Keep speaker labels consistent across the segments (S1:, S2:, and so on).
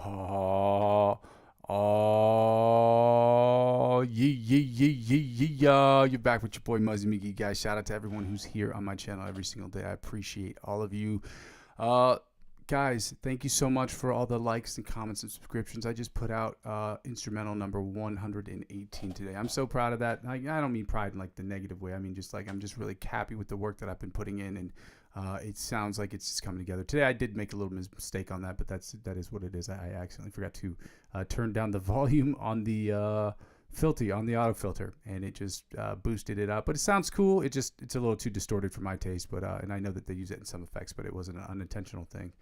S1: Yeah. You're back with your boy Muzzy McGee, guys. Shout out to everyone who's here on my channel every single day. I appreciate all of you. Guys, thank you so much for all the likes and comments and subscriptions. I just put out instrumental number 118 today. I'm so proud of that. I don't mean pride in like the negative way. I mean just like I'm just really happy with the work that I've been putting in, and it sounds like it's just coming together. Today I did make a little mistake on that, but that is what it is. I accidentally forgot to turn down the volume on the filter on the auto filter, and it just boosted it up, but it sounds cool. It's a little too distorted for my taste, but and I know that they use it in some effects, but it wasn't an unintentional thing,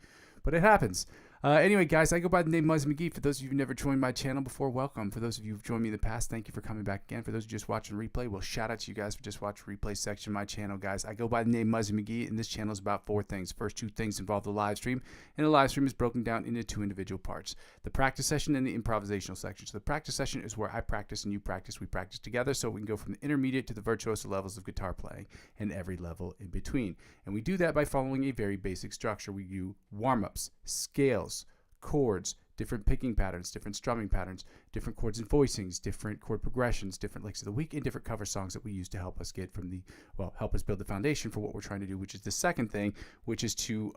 S1: but it happens. Anyway, guys, I go by the name Muzzy McGee. For those of you who've never joined my channel before, welcome. For those of you who've joined me in the past, thank you for coming back again. For those who just watching replay, well, shout out to you guys for just watching replay section of my channel, guys. I go by the name Muzzy McGee, and this channel is about 4 things. The first 2 things involve the live stream, and the live stream is broken down into 2 individual parts: the practice session and the improvisational section. So the practice session is where I practice and you practice. We practice together, so we can go from the intermediate to the virtuoso levels of guitar playing, and every level in between. And we do that by following a very basic structure. We do warm-ups, scales, chords, different picking patterns, different strumming patterns, different chords and voicings, different chord progressions, different licks of the week, and different cover songs that we use to help us get from help us build the foundation for what we're trying to do, which is the second thing, which is to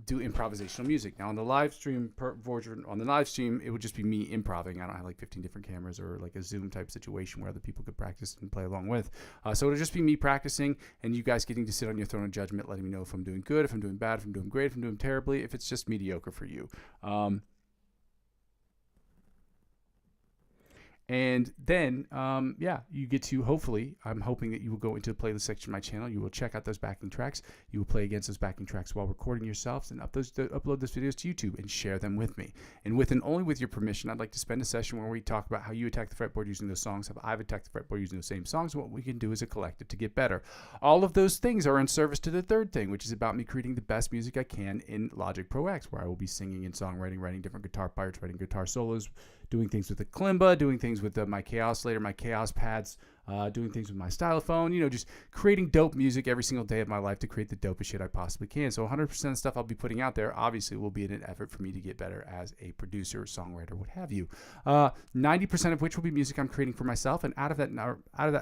S1: do improvisational music. Now on the live stream it would just be me improving. I don't have like 15 different cameras or like a Zoom type situation where other people could practice and play along with. So it'll just be me practicing, and you guys getting to sit on your throne of judgment, letting me know if I'm doing good, if I'm doing bad, if I'm doing great, if I'm doing terribly, if it's just mediocre for you. And then, you get to, hopefully, I'm hoping that you will go into the playlist section of my channel. You will check out those backing tracks. You will play against those backing tracks while recording yourselves, and upload those videos to YouTube and share them with me. And with and only with your permission, I'd like to spend a session where we talk about how you attack the fretboard using those songs, how I've attacked the fretboard using those same songs, and what we can do as a collective to get better. All of those things are in service to the third thing, which is about me creating the best music I can in Logic Pro X, where I will be singing and songwriting, writing different guitar parts, writing guitar solos, doing things with the kalimba, doing things with my chaos later, my chaos pads, doing things with my stylophone, just creating dope music every single day of my life to create the dopest shit I possibly can. So 100% of the stuff I'll be putting out there obviously will be in an effort for me to get better as a producer, songwriter, what have you. 90% of which will be music I'm creating for myself, and out of that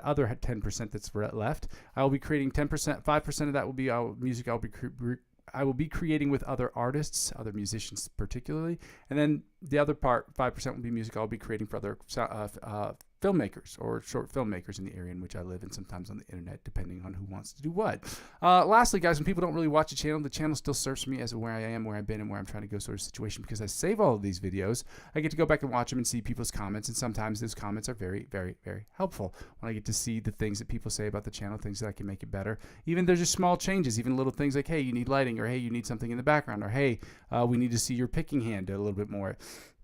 S1: other 10% that's left, I will be creating 10%. 5% of that will be music I will be creating with other artists, other musicians particularly, and then the other part, 5%, will be music I'll be creating for other filmmakers or short filmmakers in the area in which I live, and sometimes on the internet, depending on who wants to do what. Lastly, guys, when people don't really watch the channel still serves me as where I am, where I've been, and where I'm trying to go sort of situation, because I save all of these videos. I get to go back and watch them and see people's comments, and sometimes those comments are very, very, very helpful when I get to see the things that people say about the channel, things that I can make it better. Even there's just small changes, even little things like, hey, you need lighting, or hey, you need something in the background, or hey, we need to see your picking hand a little bit more.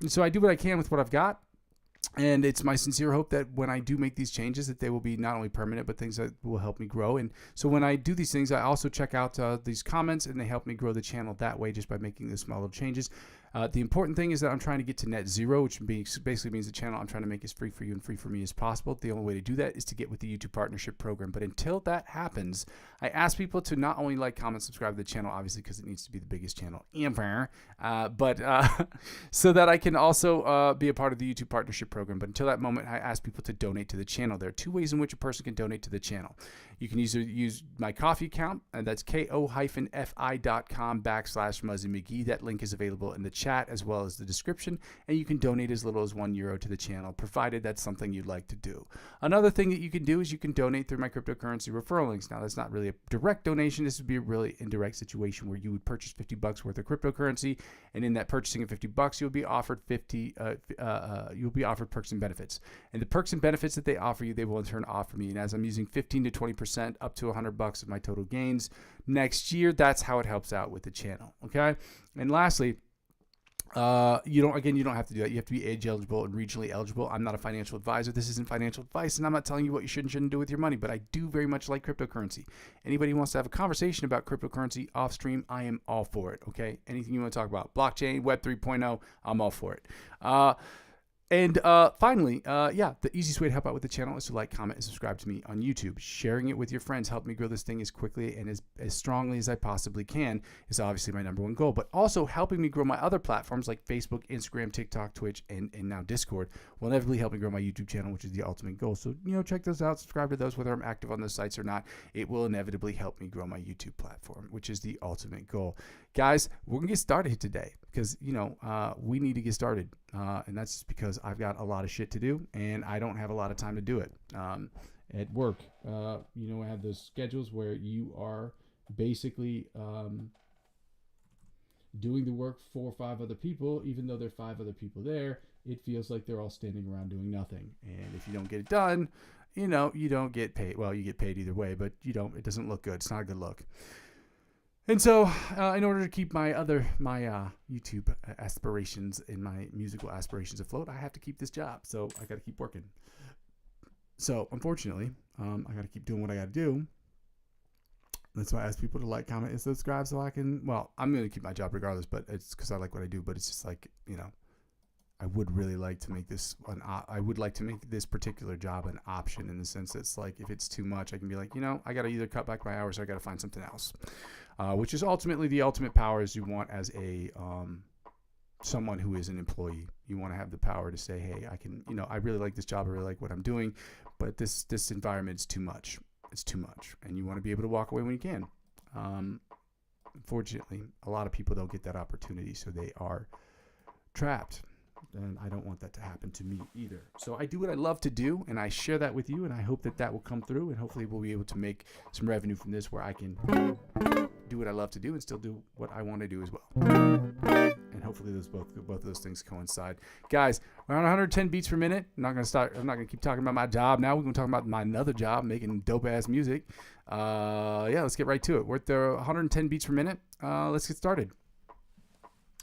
S1: And so I do what I can with what I've got. And it's my sincere hope that when I do make these changes, that they will be not only permanent, but things that will help me grow. And so when I do these things, I also check out these comments, and they help me grow the channel that way, just by making those small little changes. The important thing is that I'm trying to get to net zero, which basically means the channel I'm trying to make as free for you and free for me as possible. The only way to do that is to get with the YouTube partnership program. But until that happens, I ask people to not only like, comment, subscribe to the channel, obviously because it needs to be the biggest channel ever, but so that I can also be a part of the YouTube partnership program. But until that moment, I ask people to donate to the channel. There are 2 ways in which a person can donate to the channel. You can either use my Ko-fi account, and that's ko-fi.com/Muzzy McGee. That link is available in the chat as well as the description, and you can donate as little as €1 to the channel, provided that's something you'd like to do. Another thing that you can do is you can donate through my cryptocurrency referral links. Now, that's not really a direct donation. This would be a really indirect situation where you would purchase $50 worth of cryptocurrency, and in that purchasing of $50, you'll be offered you'll be offered perks and benefits. And the perks and benefits that they offer you, they will in turn offer me. And as I'm using 15 to 20% up to $100 of my total gains next year, that's how it helps out with the channel. Okay. And lastly, you don't have to do that. You have to be age eligible and regionally eligible. I'm not a financial advisor. This isn't financial advice, and I'm not telling you what you should and shouldn't do with your money, but I do very much like cryptocurrency. Anybody who wants to have a conversation about cryptocurrency off stream, I am all for it. Okay. Anything you want to talk about, blockchain, Web 3.0, I'm all for it. And finally, the easiest way to help out with the channel is to like, comment, and subscribe to me on YouTube. Sharing it with your friends help me grow this thing as quickly and as strongly as I possibly can is obviously my number one goal. But also helping me grow my other platforms like Facebook, Instagram, TikTok, Twitch, and now Discord will inevitably help me grow my YouTube channel, which is the ultimate goal. So, check those out. Subscribe to those, whether I'm active on those sites or not. It will inevitably help me grow my YouTube platform, which is the ultimate goal. Guys, we're going to get started today because, we need to get started. And that's just because I've got a lot of shit to do and I don't have a lot of time to do it. At work, I have those schedules where you are basically doing the work for 5 other people. Even though there are 5 other people there, it feels like they're all standing around doing nothing. And if you don't get it done, you don't get paid. Well, you get paid either way, but it doesn't look good. It's not a good look. And so, in order to keep my YouTube aspirations and my musical aspirations afloat, I have to keep this job. So I got to keep working. So unfortunately, I got to keep doing what I got to do. That's why I ask people to like, comment, and subscribe so I can. Well, I'm going to keep my job regardless, but it's because I like what I do. But it's just like I would really like to make this I would like to make this particular job an option in the sense that it's like if it's too much, I can be like, I got to either cut back my hours or I got to find something else. Which is ultimately the ultimate power is you want as a someone who is an employee. You want to have the power to say, hey, I can, I really like this job. I really like what I'm doing, but this environment is too much. It's too much. And you want to be able to walk away when you can. Unfortunately, a lot of people don't get that opportunity, so they are trapped. And I don't want that to happen to me either. So I do what I love to do, and I share that with you, and I hope that will come through, and hopefully we'll be able to make some revenue from this where I can do what I love to do and still do what I want to do as well. And hopefully both of those things coincide. Guys, we're on 110 beats per minute. I'm not going to keep talking about my job now. We're going to talk about my another job, making dope-ass music. Let's get right to it. We're at the 110 beats per minute. Let's get started.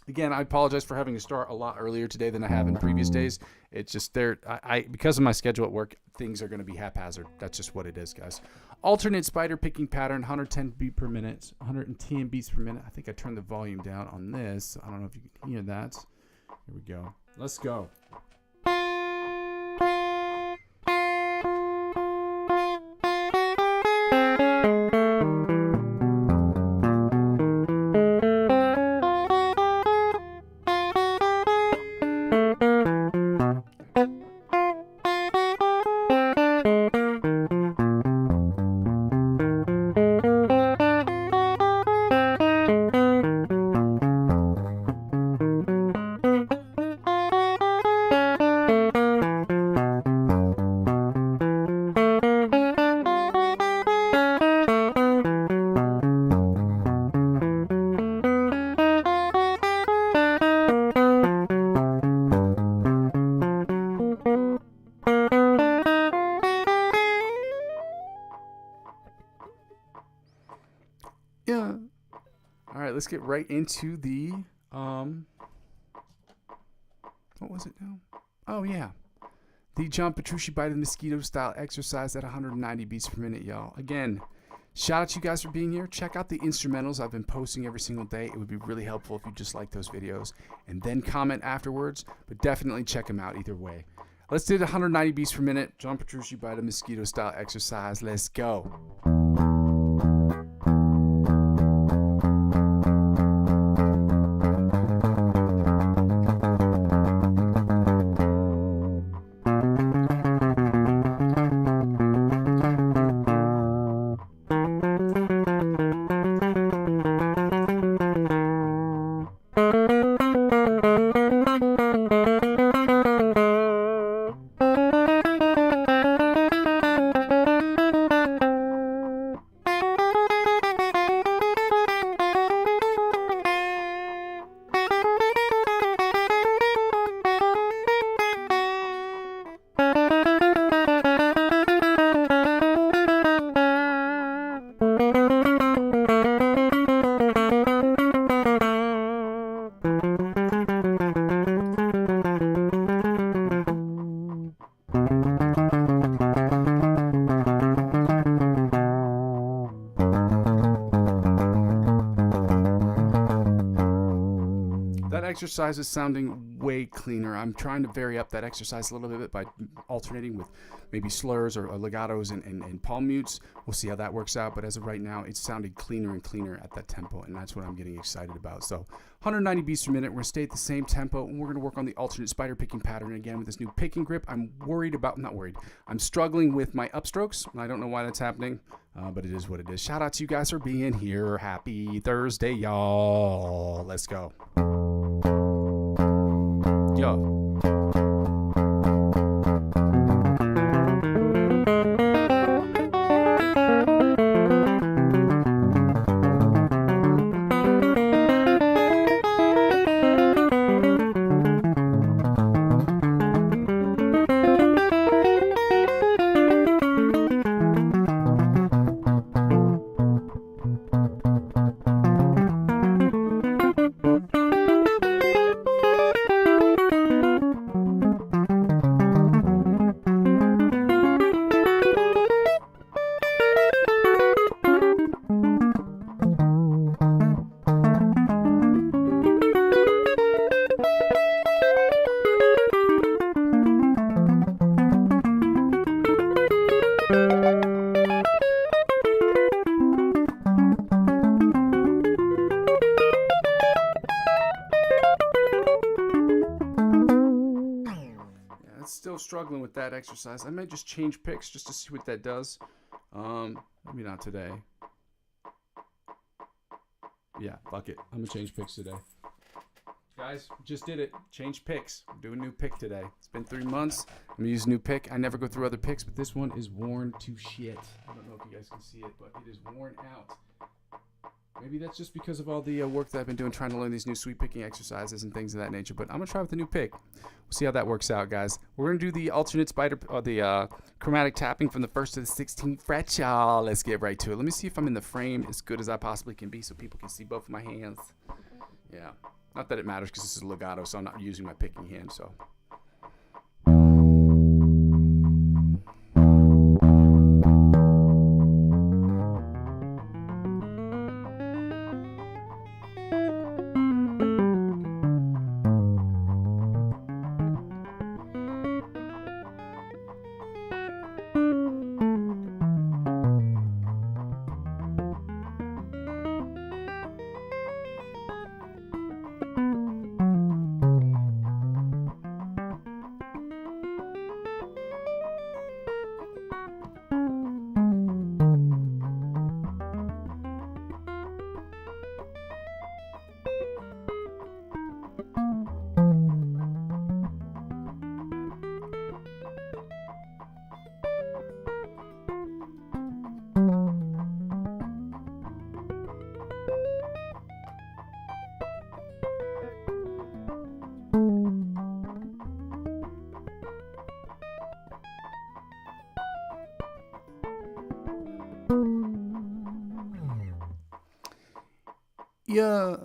S1: Again, I apologize for having to start a lot earlier today than I have in previous days. It's just because of my schedule at work, things are going to be haphazard. That's just what it is, guys. Alternate spider picking pattern, 110 beats per minute, 110 beats per minute. I think I turned the volume down on this. I don't know if you can hear that. Here we go. Let's go. Let's get right into the what was it now? Oh yeah, the John Petrucci by the Mosquito style exercise at 190 beats per minute, y'all. Again, shout out to you guys for being here. Check out the instrumentals I've been posting every single day. It would be really helpful if you just like those videos and then comment afterwards, but definitely check them out either way. Let's do the 190 beats per minute John Petrucci by the Mosquito style exercise. Let's go. That exercise is sounding way cleaner. I'm trying to vary up that exercise a little bit by alternating with maybe slurs or legatos and palm mutes. We'll see how that works out. But as of right now, it's sounding cleaner and cleaner at that tempo, and that's what I'm getting excited about. So 190 beats per minute. We're going to stay at the same tempo, and we're going to work on the alternate spider picking pattern again with this new picking grip. I'm struggling with my upstrokes. I don't know why that's happening, but it is what it is. Shout out to you guys for being here. Happy Thursday, y'all. Let's go. Yo. Still struggling with that exercise. I might just change picks just to see what that does. Maybe not today. Yeah, fuck it. I'm gonna change picks today. Guys, just did it. Change picks. I'm doing a new pick today. It's been 3 months. I'm gonna use a new pick. I never go through other picks, but this one is worn to shit. I don't know if you guys can see it, but it is worn out. Maybe that's just because of all the work that I've been doing trying to learn these new sweep picking exercises and things of that nature. But I'm going to try with the new pick. We'll see how that works out, guys. We're going to do the alternate spider, the chromatic tapping from the 1st to the 16th fret, y'all. Let's get right to it. Let me see if I'm in the frame as good as I possibly can be so people can see both of my hands. Yeah. Not that it matters because this is legato, so I'm not using my picking hand, so... Yeah.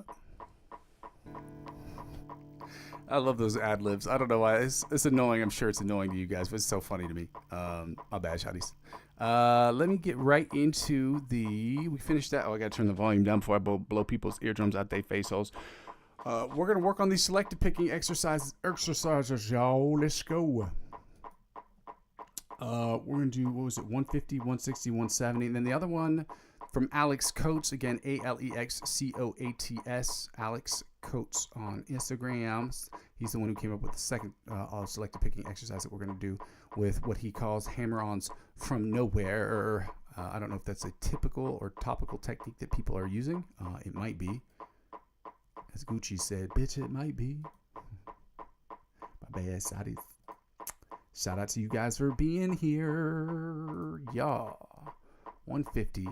S1: I love those ad libs. I don't know why. It's annoying. I'm sure it's annoying to you guys, but it's so funny to me. My bad, shotties. Let me get right into the... We finished that. Oh, I got to turn the volume down before I blow people's eardrums out their face holes. We're going to work on these selective picking exercises, y'all. Let's go. We're going to do, what was it, 150, 160, 170. And then the other one from Alex Coates, again, ALEXCOATS, Alex Coates on Instagram. He's the one who came up with the second selective picking exercise that we're going to do with what he calls hammer-ons from nowhere. I don't know if that's a typical or topical technique that people are using. It might be. As Gucci said, bitch, it might be. My bad, Saudis. Shout out to you guys for being here. Y'all. 150.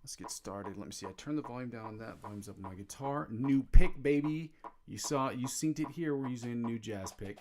S1: Let's get started. Let me see. I turned the volume down on that. Volume's up on my guitar. New pick, baby. You synced it here. We're using a new jazz pick.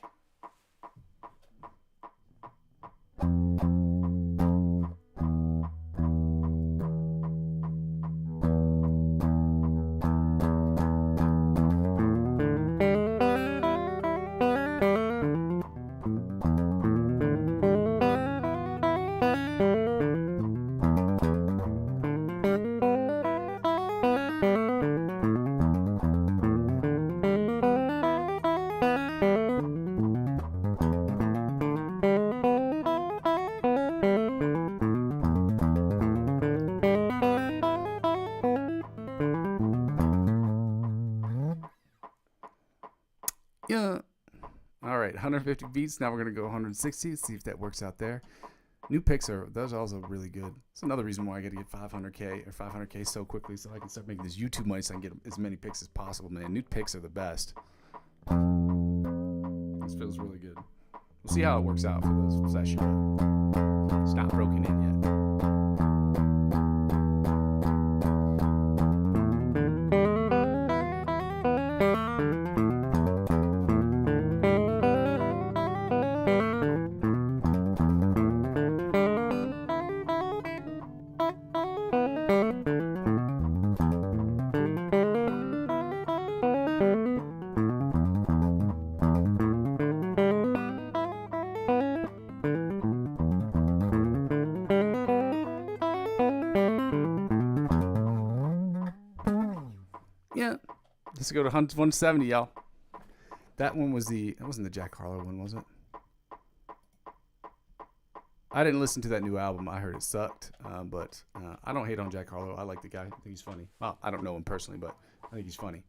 S1: Yeah. All right, 150 beats. Now we're gonna go 160. Let's see if that works out there. New picks are those are also really good. It's another reason why I got to get 500K or 500K so quickly, so I can start making this YouTube money, so I can get as many picks as possible. Man, new picks are the best. This feels really good. We'll see how it works out for this session. It's not broken in yet. Yeah. Let's go to 170, y'all. That one was that wasn't the Jack Harlow one, was it? I didn't listen to that new album. I heard it sucked, but I don't hate on Jack Harlow. I like the guy. I think he's funny. Well, I don't know him personally, but I think he's funny.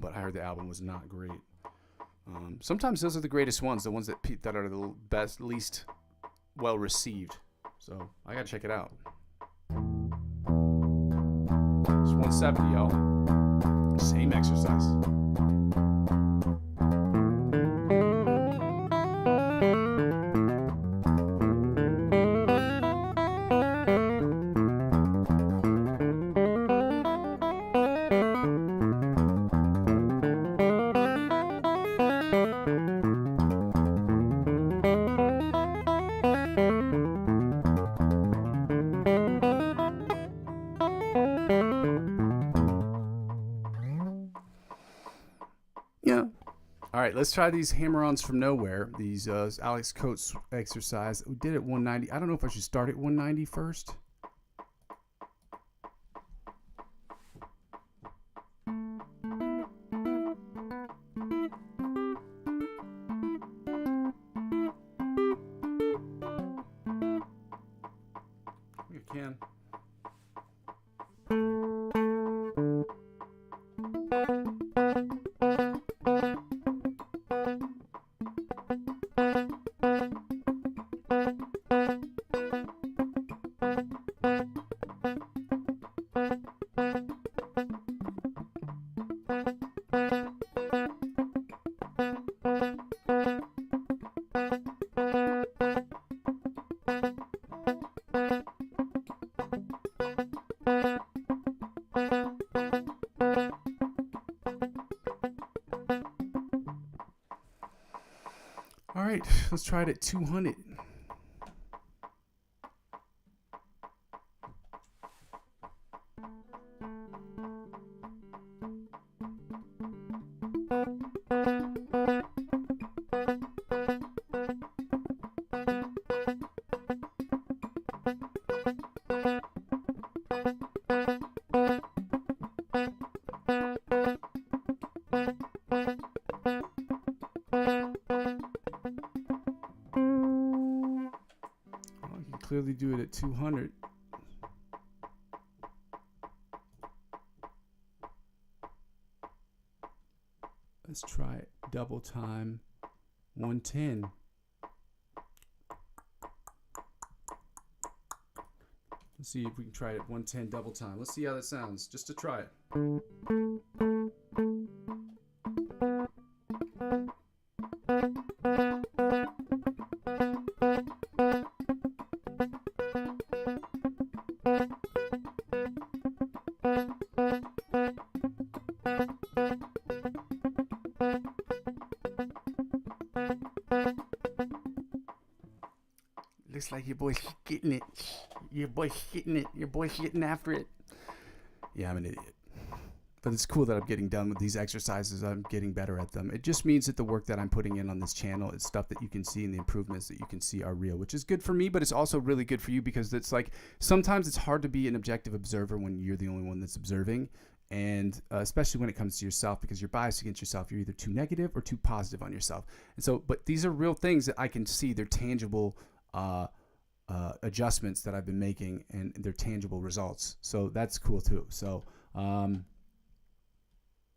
S1: But I heard the album was not great. Sometimes those are the greatest ones, the ones that are the best, least well received. So I gotta check it out. It's 170, y'all. Same exercise. Yeah. All right, let's try these hammer-ons from nowhere. These Alex Coates exercise. We did it 190. I don't know if I should start at 190 first. I can. All right, let's try it at 200. Clearly do it at 200. Let's try it double time 110. Let's see if we can try it at 110 double time. Let's see how that sounds, just to try it. Looks like your boy's getting it. Your boy's getting it. Your boy's getting after it. Yeah, I'm an idiot. But it's cool that I'm getting done with these exercises. I'm getting better at them. It just means that the work that I'm putting in on this channel is stuff that you can see, and the improvements that you can see are real, which is good for me, but it's also really good for you, because it's like sometimes it's hard to be an objective observer when you're the only one that's observing. And especially when it comes to yourself, because you're biased against yourself. You're either too negative or too positive on yourself. And so, but these are real things that I can see. They're tangible adjustments that I've been making, and they're tangible results. So that's cool too. So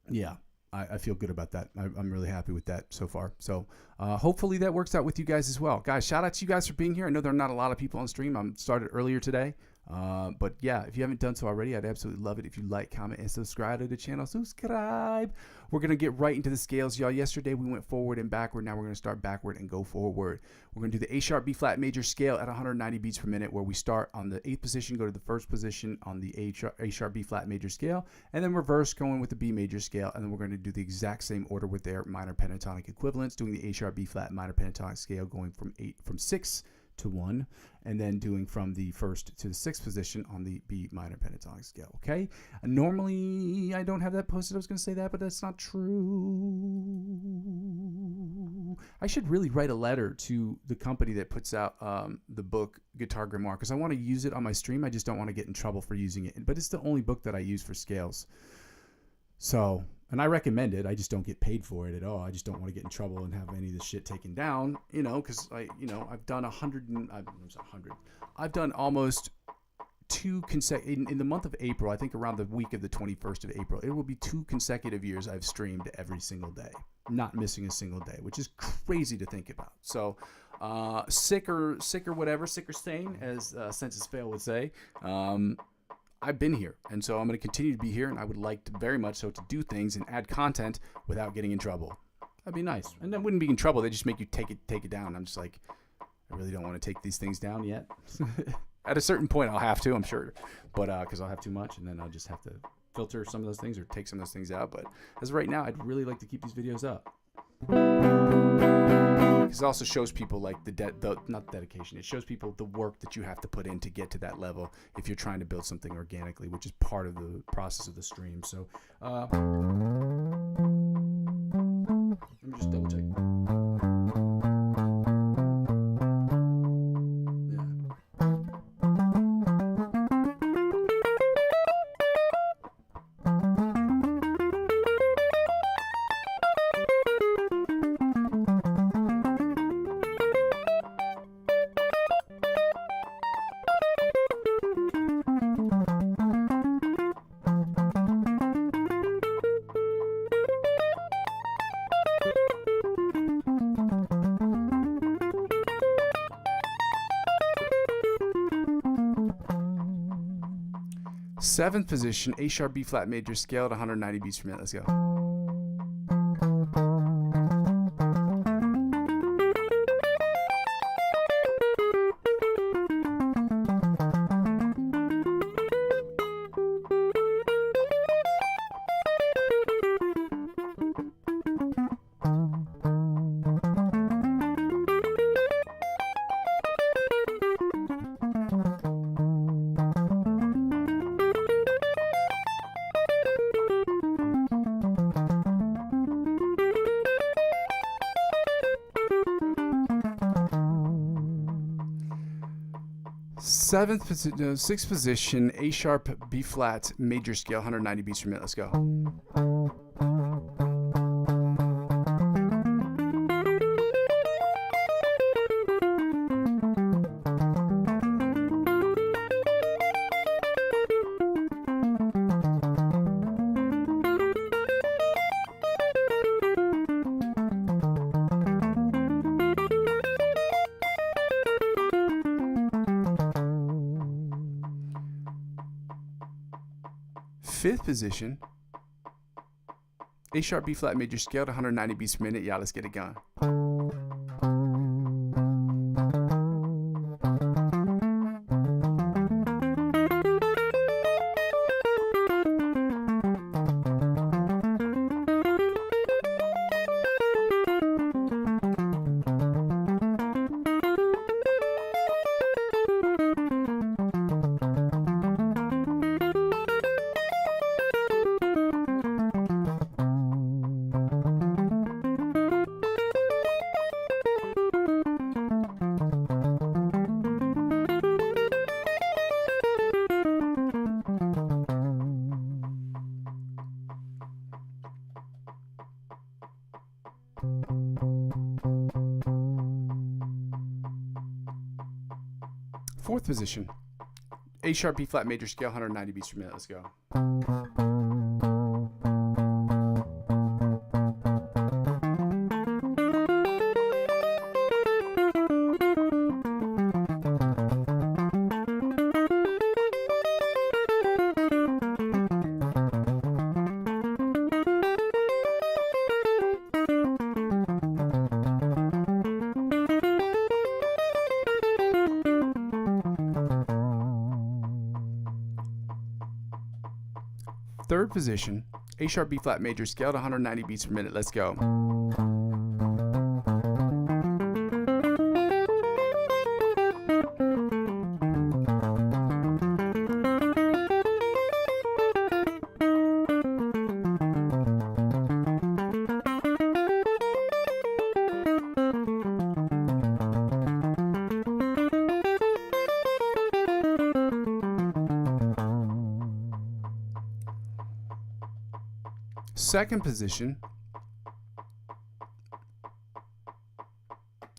S1: yeah, I feel good about that. I'm really happy with that so far. So hopefully that works out with you guys as well. Guys, shout out to you guys for being here. I know there are not a lot of people on stream. I'm started earlier today. But yeah, if you haven't done so already, I'd absolutely love it if you like, comment, and subscribe to the channel. Subscribe. We're going to get right into the scales, y'all. Yesterday we went forward and backward. Now we're going to start backward and go forward. We're going to do the A sharp B flat major scale at 190 beats per minute, where we start on the 8th position, go to the 1st position on the A sharp B flat major scale, and then reverse going with the B major scale. And then we're going to do the exact same order with their minor pentatonic equivalents, doing the A sharp B flat minor pentatonic scale, going from 6 to 1, and then doing from the 1st to the 6th position on the B minor pentatonic scale. Okay, normally I don't have that posted. I was going to say that, but that's not true. I should really write a letter to the company that puts out the book Guitar Grimoire, because I want to use it on my stream. I just don't want to get in trouble for using it, but it's the only book that I use for scales. So, and I recommend it. I just don't get paid for it at all. I just don't want to get in trouble and have any of this shit taken down, you know, because I've done I've done almost 2 consecutive, in the month of April, I think around the week of the 21st of April, it will be 2 consecutive years I've streamed every single day, not missing a single day, which is crazy to think about. So, sick or sane, as Census Fail would say. I've been here, and so I'm going to continue to be here, and I would like to very much so to do things and add content without getting in trouble. That'd be nice. And that wouldn't be in trouble. They just make you take it down. I'm just like, I really don't want to take these things down yet. At a certain point, I'll have to, I'm sure, but because I'll have too much, and then I'll just have to filter some of those things or take some of those things out. But as of right now, I'd really like to keep these videos up. Because it also shows people like not dedication. It shows people the work that you have to put in to get to that level if you're trying to build something organically, which is part of the process of the stream. So let me just double check. Seventh position, A sharp B flat major scale at 190 beats per minute. Let's go. Sixth position, A sharp B flat major scale, 190 beats per minute. Let's go. Fifth position, A sharp B flat major scale at 190 beats per minute. Yeah, let's get it going. Fourth position, A sharp B flat major scale, 190 beats per minute. Let's go. Third position, A sharp B flat major scale to 190 beats per minute. Let's go. Second position,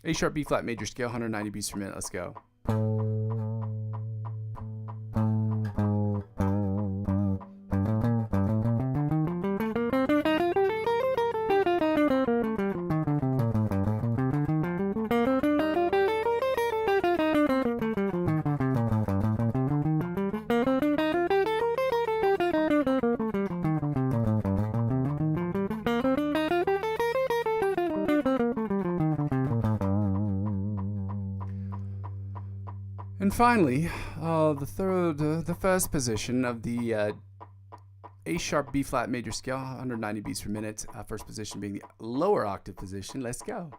S1: A sharp B flat major scale, 190 beats per minute. Let's go. And finally, the first position of the A sharp B flat major scale, 190 beats per minute. First position being the lower octave position. Let's go.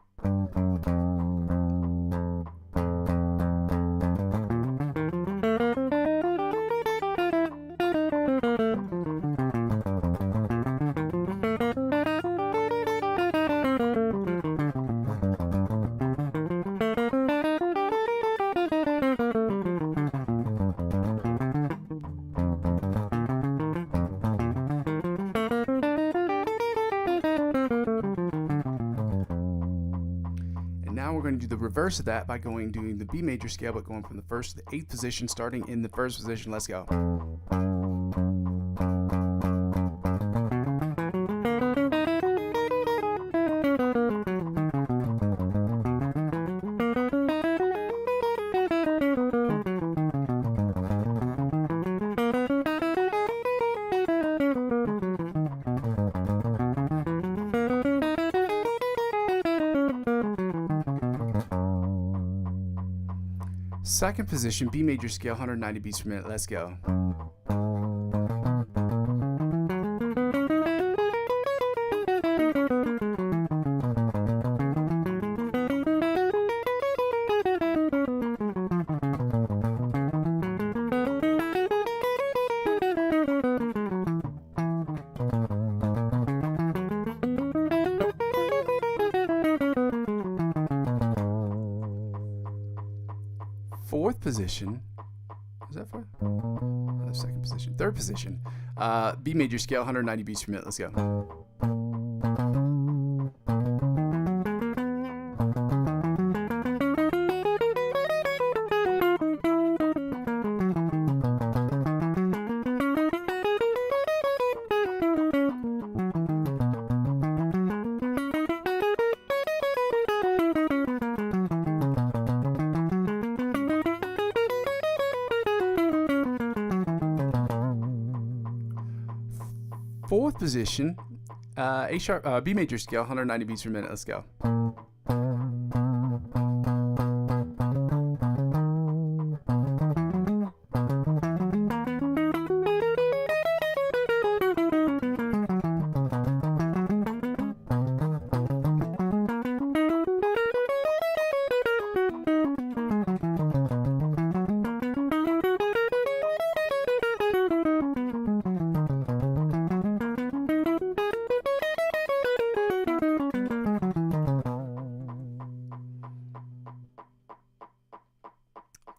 S1: Now we're going to do the reverse of that by doing the B major scale, but going from the first to the 8th position, starting in the first position. Let's go. Second position, B major scale, 190 beats per minute. Let's go. Fourth position, is that fourth? Second position. Third position, B major scale, 190 beats per minute. Let's go. Fourth position, A sharp, B major scale, 190 beats per minute. Let's go.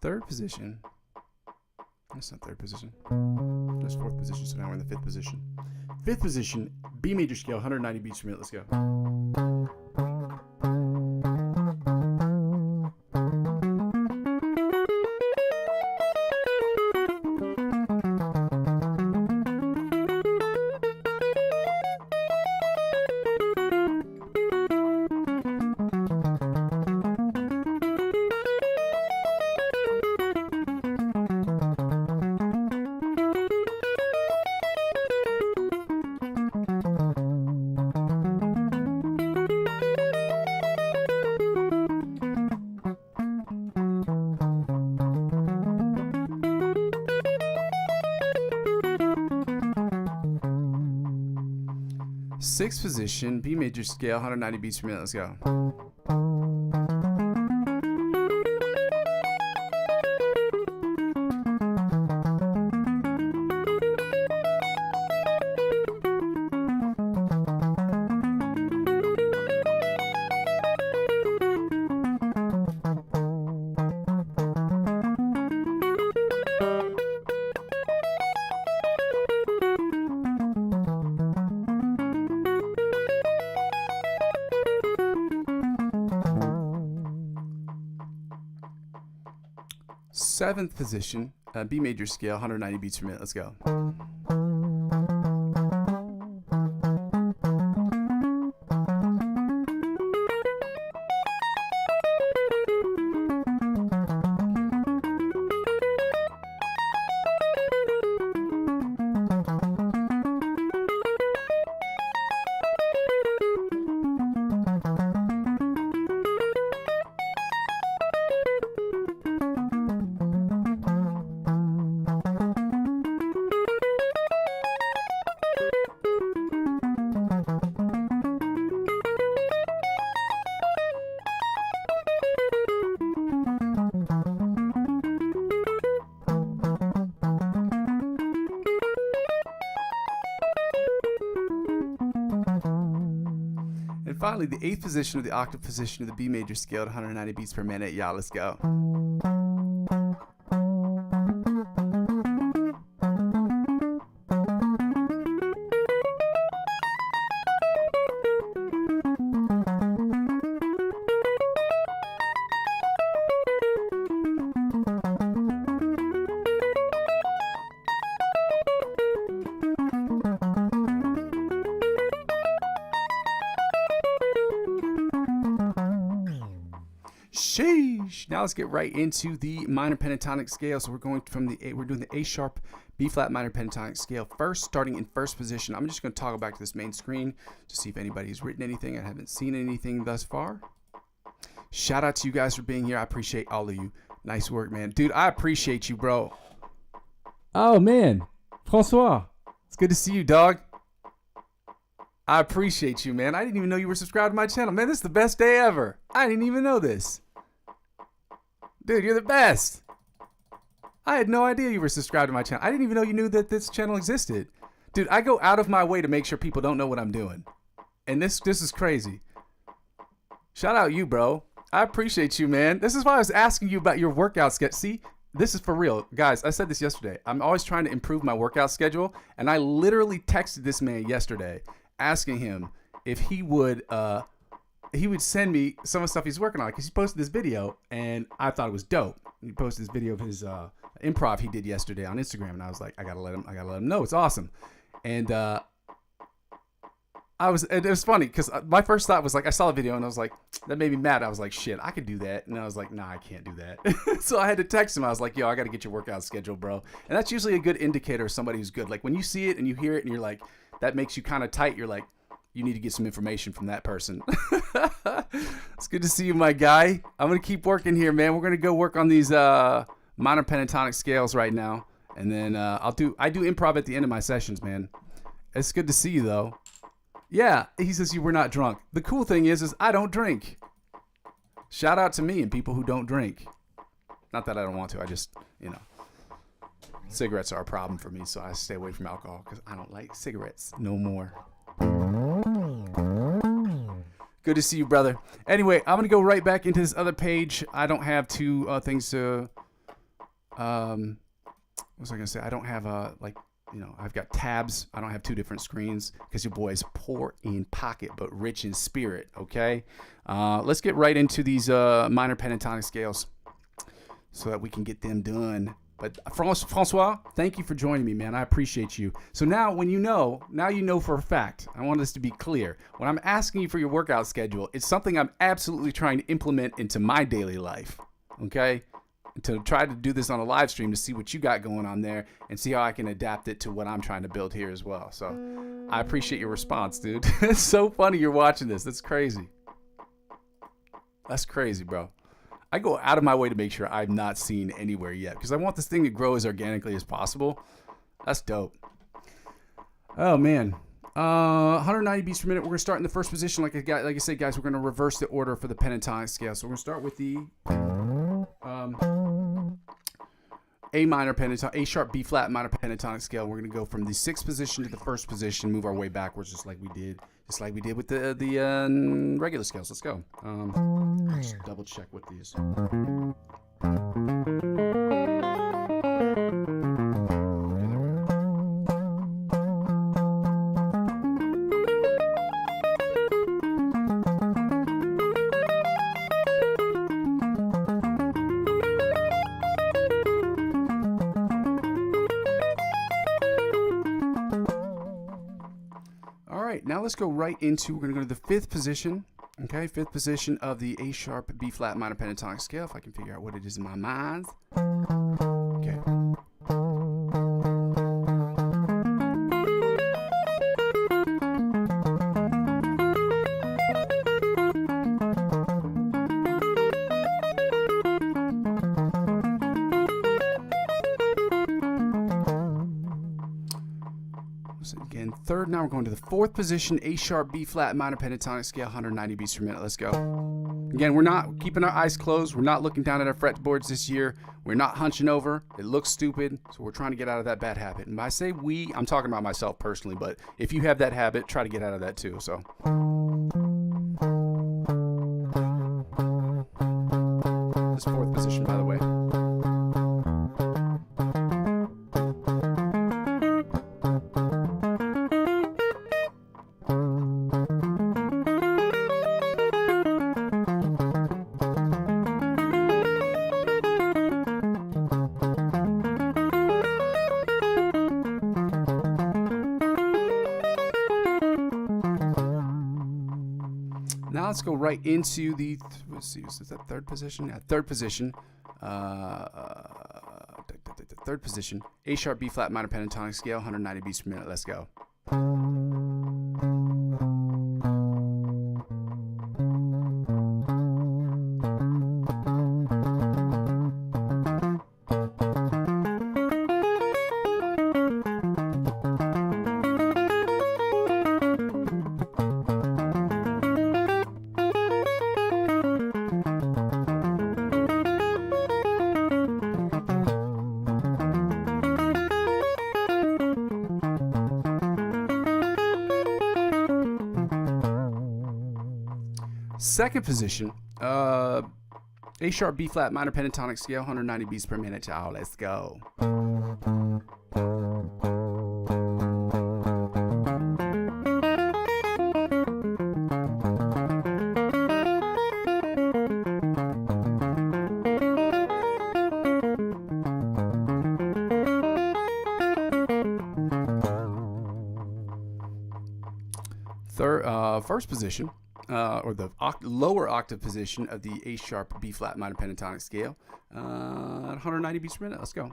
S1: Third position. That's not third position. That's fourth position. So now we're in the fifth position. Fifth position, B major scale, 190 beats per minute. Let's go. 6th position, B major scale, 190 beats per minute. Let's go. Seventh position, B major scale, 190 beats per minute. Let's go. And finally, the 8th position of the octave position of the B major scale at 190 beats per minute. Yeah, let's go. Sheesh. Now let's get right into the minor pentatonic scale. So we're going from the A, we're doing the A sharp, B flat minor pentatonic scale first, starting in first position. I'm just going to toggle back to this main screen to see if anybody's written anything. I haven't seen anything thus far. Shout out to you guys for being here. I appreciate all of you. Nice work, man. Dude, I appreciate you, bro. Oh, man. Francois. It's good to see you, dog. I appreciate you, man. I didn't even know you were subscribed to my channel. Man, this is the best day ever. I didn't even know this. Dude, you're the best. I had no idea you were subscribed to my channel. I didn't even know you knew that this channel existed. Dude, I go out of my way to make sure people don't know what I'm doing. And this is crazy. Shout out you, bro. I appreciate you, man. This is why I was asking you about your workout schedule. See, this is for real. Guys, I said this yesterday. I'm always trying to improve my workout schedule. And I literally texted this man yesterday asking him if he would send me some of the stuff he's working on, because he posted this video and I thought it was dope. He posted this video of his improv he did yesterday on Instagram, and I was like, I gotta let him know it's awesome. And it was funny because my first thought was like, I saw the video and I was like, that made me mad. I was like, shit, I could do that. And I was like, nah, I can't do that. So I had to text him. I was like, yo, I got to get your workout schedule, bro. And that's usually a good indicator of somebody who's good. Like when you see it and you hear it and you're like, that makes you kind of tight. You're like, you need to get some information from that person. It's good to see you, my guy. I'm going to keep working here, man. We're going to go work on these minor pentatonic scales right now. And then I do improv at the end of my sessions, man. It's good to see you, though. Yeah, he says you were not drunk. The cool thing is I don't drink. Shout out to me and people who don't drink. Not that I don't want to. I just, cigarettes are a problem for me, so I stay away from alcohol because I don't like cigarettes no more. Good to see you, brother. Anyway, I'm going to go right back into this other page. I don't have two things to... what was I going to say? I don't have I've got tabs. I don't have two different screens because your boy's poor in pocket but rich in spirit, okay? Let's get right into these minor pentatonic scales so that we can get them done. But Francois, thank you for joining me, man. I appreciate you. So now you know for a fact. I want this to be clear. When I'm asking you for your workout schedule, it's something I'm absolutely trying to implement into my daily life, okay? To try to do this on a live stream to see what you got going on there and see how I can adapt it to what I'm trying to build here as well. So I appreciate your response, dude. It's so funny you're watching this. That's crazy. That's crazy, bro. I go out of my way to make sure I'm not seen anywhere yet because I want this thing to grow as organically as possible. That's dope. Oh, man. 190 beats per minute. We're gonna start in the first position, like I said, guys. We're gonna reverse the order for the pentatonic scale. So we're gonna start with the A minor pentatonic, A sharp B flat minor pentatonic scale. We're gonna go from the 6th position to the 1st position, move our way backwards, just like we did with the regular scales. Let's go. Just double check what these. Now let's go right into, we're going to go to the 5th position, okay, 5th position of the A sharp B flat minor pentatonic scale, if I can figure out what it is in my mind. Okay. Again, 3rd. Now we're going to the 4th position, A sharp B flat minor pentatonic scale, 190 beats per minute. Let's go. Again, we're not keeping our eyes closed. We're not looking down at our fretboards this year. We're not hunching over. It looks stupid, so we're trying to get out of that bad habit. And when I say we, I'm talking about myself personally, but if you have that habit, try to get out of that too. So. This 4th position, by the way. Now let's go right into the, let's see, is that 3rd position? Yeah, 3rd position. 3rd position. A sharp B flat minor pentatonic scale, 190 beats per minute. Let's go. Second position, A sharp B flat minor pentatonic scale, 190 beats per minute. Y'all, let's go. First position, or the lower octave position of the A sharp B flat minor pentatonic scale, 190 beats per minute. Let's go.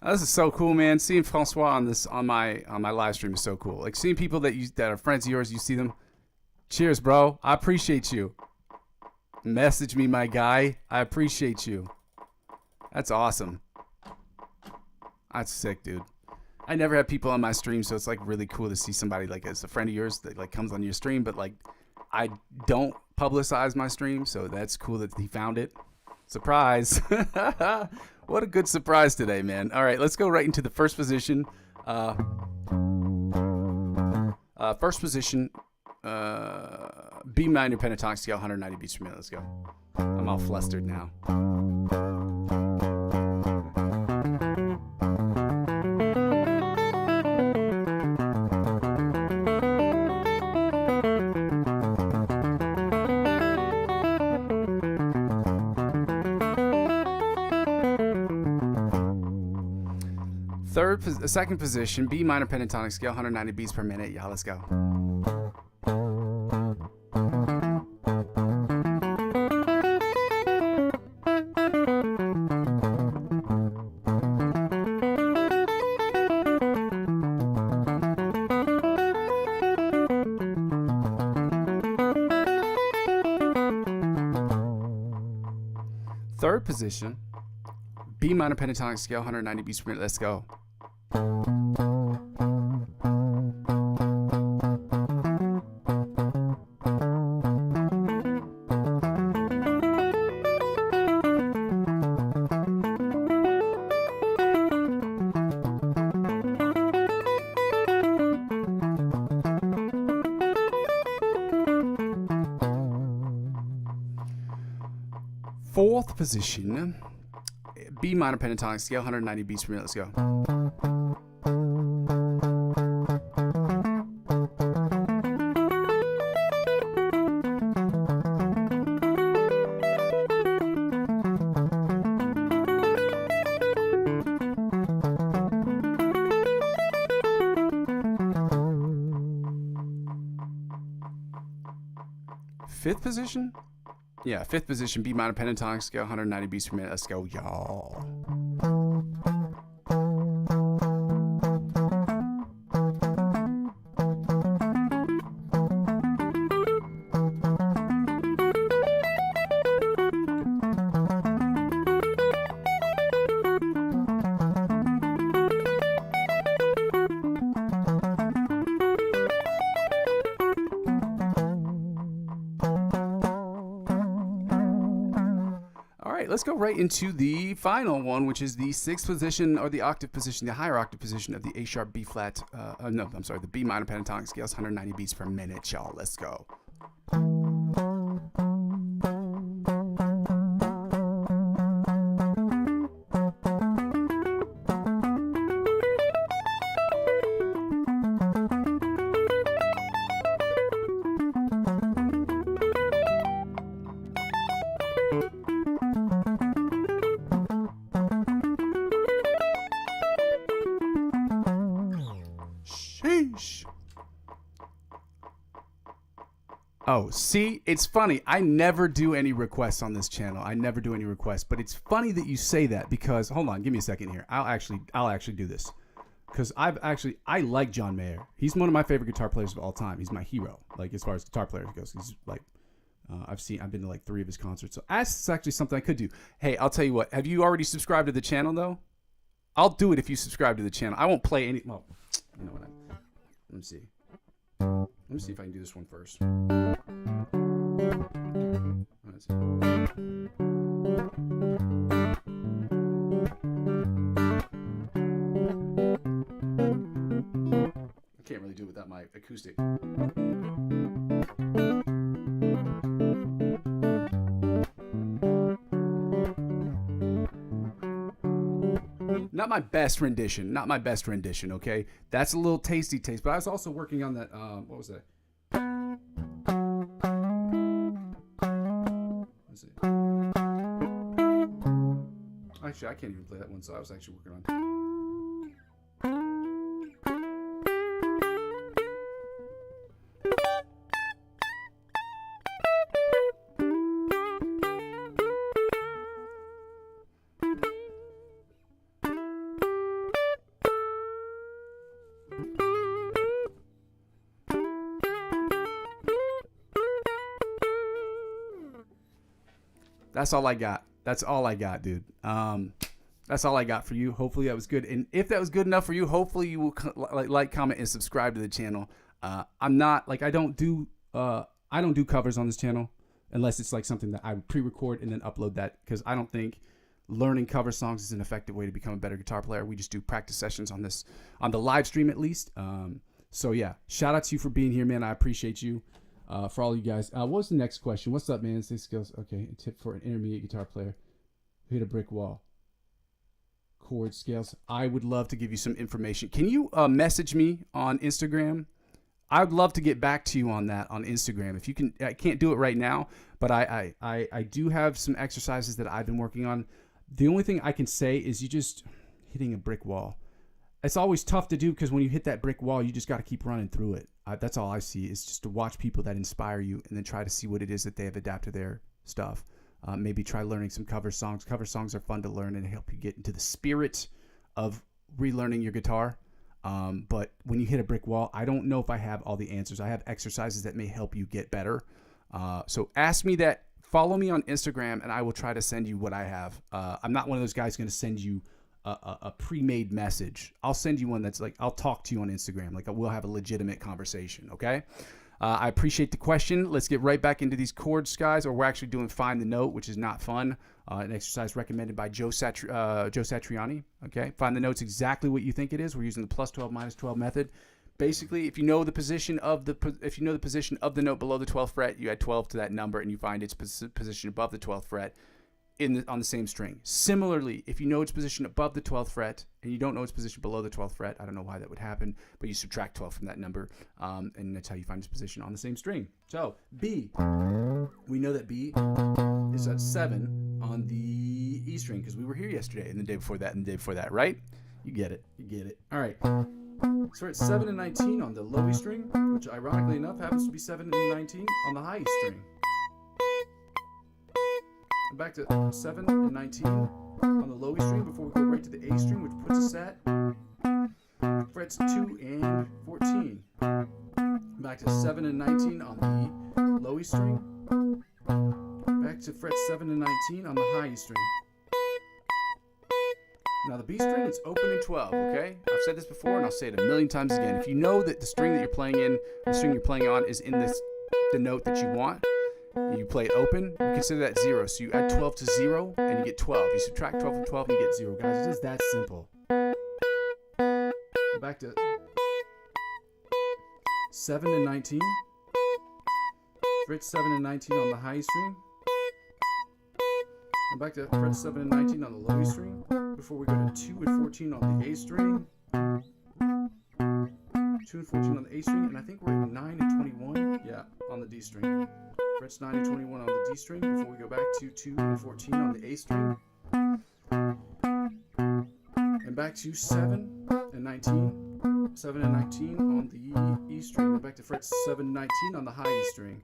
S1: This is so cool, man. Seeing Francois on my live stream is so cool. Like seeing people that are friends of yours, you see them. Cheers, bro. I appreciate you. Message me, my guy. I appreciate you. That's awesome. That's sick, dude. I never have people on my stream, so it's like really cool to see somebody like as a friend of yours that like comes on your stream, but like I don't publicize my stream, so that's cool that he found it. Surprise. What a good surprise today, man. All right, let's go right into the first position. First position, B minor pentatonic scale, 190 beats per minute. Let's go. I'm all flustered now. Second position, B minor pentatonic scale, 190 beats per minute. Y'all, let's go. third position, B minor pentatonic scale, 190 beats per minute. Let's go. Fourth position, B minor pentatonic scale, 190 beats per minute. Let's go. Fifth position? Yeah, fifth position, B minor pentatonic scale, 190 beats per minute. Let's go, y'all. Let's go right into the final one, which is the sixth position, or the octave position, the higher octave position of the A sharp B flat. The B minor pentatonic scales, 190 beats per minute, y'all. Let's go. Oh, see, it's funny. I never do any requests on this channel. I never do any requests, but it's funny that you say that because, hold on, give me a second here. I'll actually do this because I like John Mayer. He's one of my favorite guitar players of all time. He's my hero, like as far as guitar players goes. He's like, I've been to like 3 of his concerts. So that's actually something I could do. Hey, I'll tell you what. Have you already subscribed to the channel though? I'll do it if you subscribe to the channel. I won't play any. Well, you know what? Let me see. Let me see if I can do this one first. Let's see. I can't really do it without my acoustic. Not my best rendition. Not my best rendition, okay? That's a little tasty taste. But I was also working on that, what was that? Let's see. Actually, I can't even play that one, so I was actually working on. That's all I got. That's all I got, dude. That's all I got for you. Hopefully that was good. And if that was good enough for you, hopefully you will like, comment, and subscribe to the channel. I'm not like I don't do covers on this channel unless it's like something that I would pre-record and then upload that, because I don't think learning cover songs is an effective way to become a better guitar player. We just do practice sessions on the live stream at least. So yeah, shout out to you for being here, man. I appreciate you. For all you guys. What's the next question? What's up, man? 6 skills. Okay, a tip for an intermediate guitar player who hit a brick wall. Chord scales. I would love to give you some information. Can you message me on Instagram? I'd love to get back to you on that on Instagram. If you can, I can't do it right now, but I do have some exercises that I've been working on. The only thing I can say is you just hitting a brick wall. It's always tough to do because when you hit that brick wall, you just got to keep running through it. That's all I see, is just to watch people that inspire you and then try to see what it is that they have adapted their stuff. Maybe try learning some cover songs. Cover songs are fun to learn and help you get into the spirit of relearning your guitar. But when you hit a brick wall, I don't know if I have all the answers. I have exercises that may help you get better. So ask me that follow me on Instagram, and I will try to send you what I have. I'm not one of those guys going to send you a pre-made message. I'll send you one that's like, I'll talk to you on Instagram. Like, we'll have a legitimate conversation, okay? I appreciate the question. Let's get right back into these chords, guys, or we're actually doing Find the Note, which is not fun. An exercise recommended by Joe Satriani, okay? Find the note's exactly what you think it is. We're using the plus 12, minus 12 method. Basically, if you know the position of the note below the 12th fret, you add 12 to that number, and you find its position above the 12th fret on the same string. Similarly, if you know its position above the 12th fret and you don't know its position below the 12th fret, I don't know why that would happen, but you subtract 12 from that number, and that's how you find its position on the same string. So B, we know that B is at 7 on the E string because we were here yesterday and the day before that and the day before that, right? You get it. All right. So we're at 7 and 19 on the low E string, which ironically enough happens to be 7 and 19 on the high E string. Back to 7 and 19 on the low E string before we go right to the A string, which puts us at frets 2 and 14. Back to 7 and 19 on the low E string. Back to fret 7 and 19 on the high E string. Now the B string is open in 12, okay? I've said this before and I'll say it a million times again. If you know that the string that you're playing in, the string you're playing on is in the note that you want, you play it open, you consider that 0. So you add 12 to 0 and you get 12. You subtract 12 from 12 and you get 0. Guys, it is that simple. Back to 7 and 19. Fret 7 and 19 on the high E string. And back to fret 7 and 19 on the low E string. Before we go to 2 and 14 on the A string. 2 and 14 on the A string. And I think we're at 9 and 21. Yeah, on the D string. Frets 9 and 21 on the D string before we go back to 2 and 14 on the A string. And back to 7 and 19. 7 and 19 on the E string. And back to fret 7 and 19 on the high E string.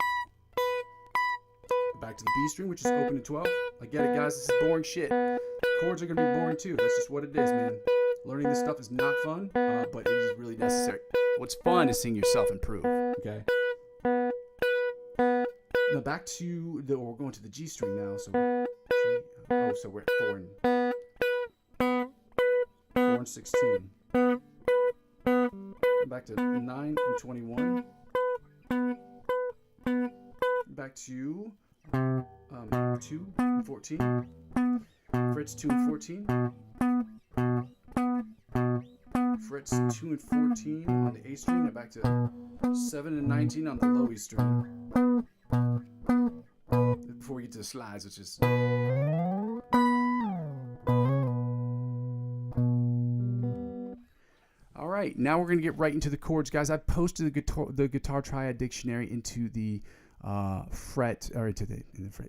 S1: Back to the B string, which is open to 12. I get it, guys. This is boring shit. Chords are going to be boring too. That's just what it is, man. Learning this stuff is not fun, but it is really necessary. What's fun is seeing yourself improve, okay? Now back to we're going to the G string now. So G, so we're at 4 and 16. Back to 9 and 21. Back to 2 and 14. Frets 2 and 14. Frets 2 and 14 on the A string. And back to 7 and 19 on the low E string. Before we get to the slides, which is all right. Now we're gonna get right into the chords, guys. I've posted the guitar triad dictionary into the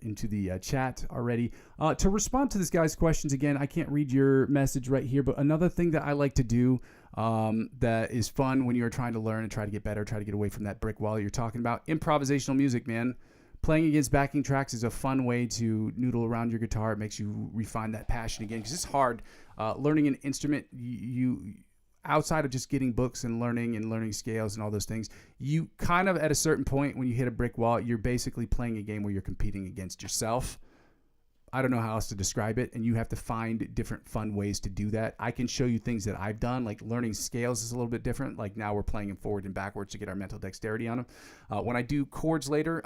S1: into the chat already. To respond to this guy's questions again, I can't read your message right here, but another thing that I like to do that is fun when you're trying to learn and try to get better, try to get away from that brick wall you're talking about, improvisational music, man. Playing against backing tracks is a fun way to noodle around your guitar. It makes you refine that passion again, because it's hard. Learning an instrument, you outside of just getting books and learning scales and all those things, you kind of at a certain point when you hit a brick wall, you're basically playing a game where you're competing against yourself. I don't know how else to describe it, and you have to find different fun ways to do that. I can show you things that I've done, like learning scales is a little bit different. Like now we're playing them forward and backwards to get our mental dexterity on them. When I do chords later,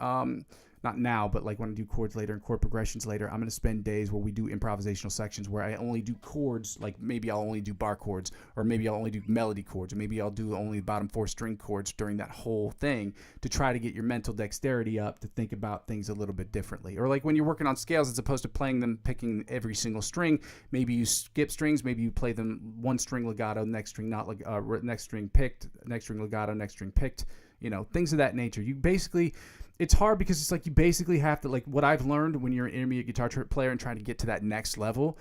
S1: not now, but like when I do chords later and chord progressions later, I'm going to spend days where we do improvisational sections where I only do chords, like maybe I'll only do bar chords, or maybe I'll only do melody chords, or maybe I'll do only bottom 4 string chords during that whole thing to try to get your mental dexterity up to think about things a little bit differently. Or like when you're working on scales, as opposed to playing them, picking every single string, maybe you skip strings, maybe you play them one string legato, next string not next string picked, next string legato, next string picked, things of that nature. You basically, it's hard because it's like you basically have to, like what I've learned when you're an intermediate guitar player and trying to get to that next level,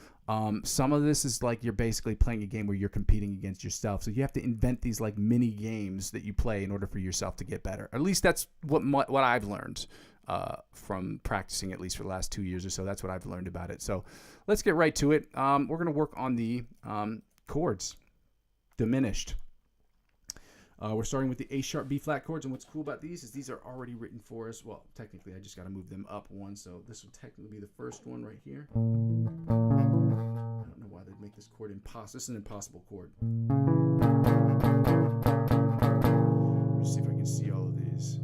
S1: some of this is like you're basically playing a game where you're competing against yourself. So you have to invent these like mini games that you play in order for yourself to get better. At least that's what I've learned from practicing, at least for the last 2 years or so. That's what I've learned about it. So let's get right to it. We're going to work on the chords. Diminished. We're starting with the A sharp B flat chords, and what's cool about these is these are already written for us. Well, technically, I just got to move them up one, so this will technically be the first one right here. I don't know why they'd make this chord impossible. This is an impossible chord. Let me see if I can see all of these.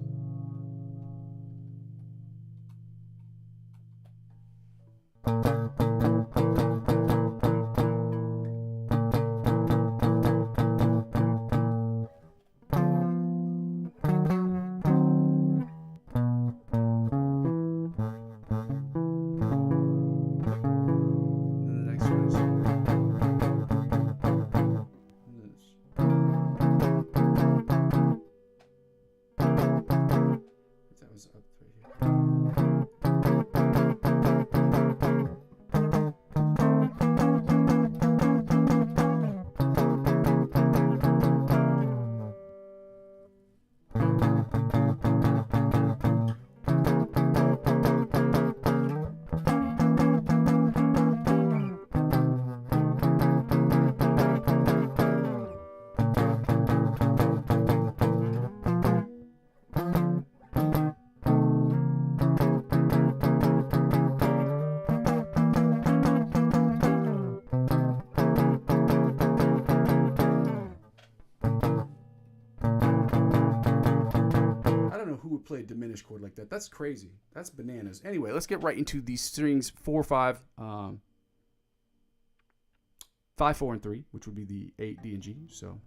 S1: Play a diminished chord like that. That's crazy. That's bananas. Anyway, let's get right into these strings 4, 5, 5, 4, and 3, which would be the A, D, and G. So.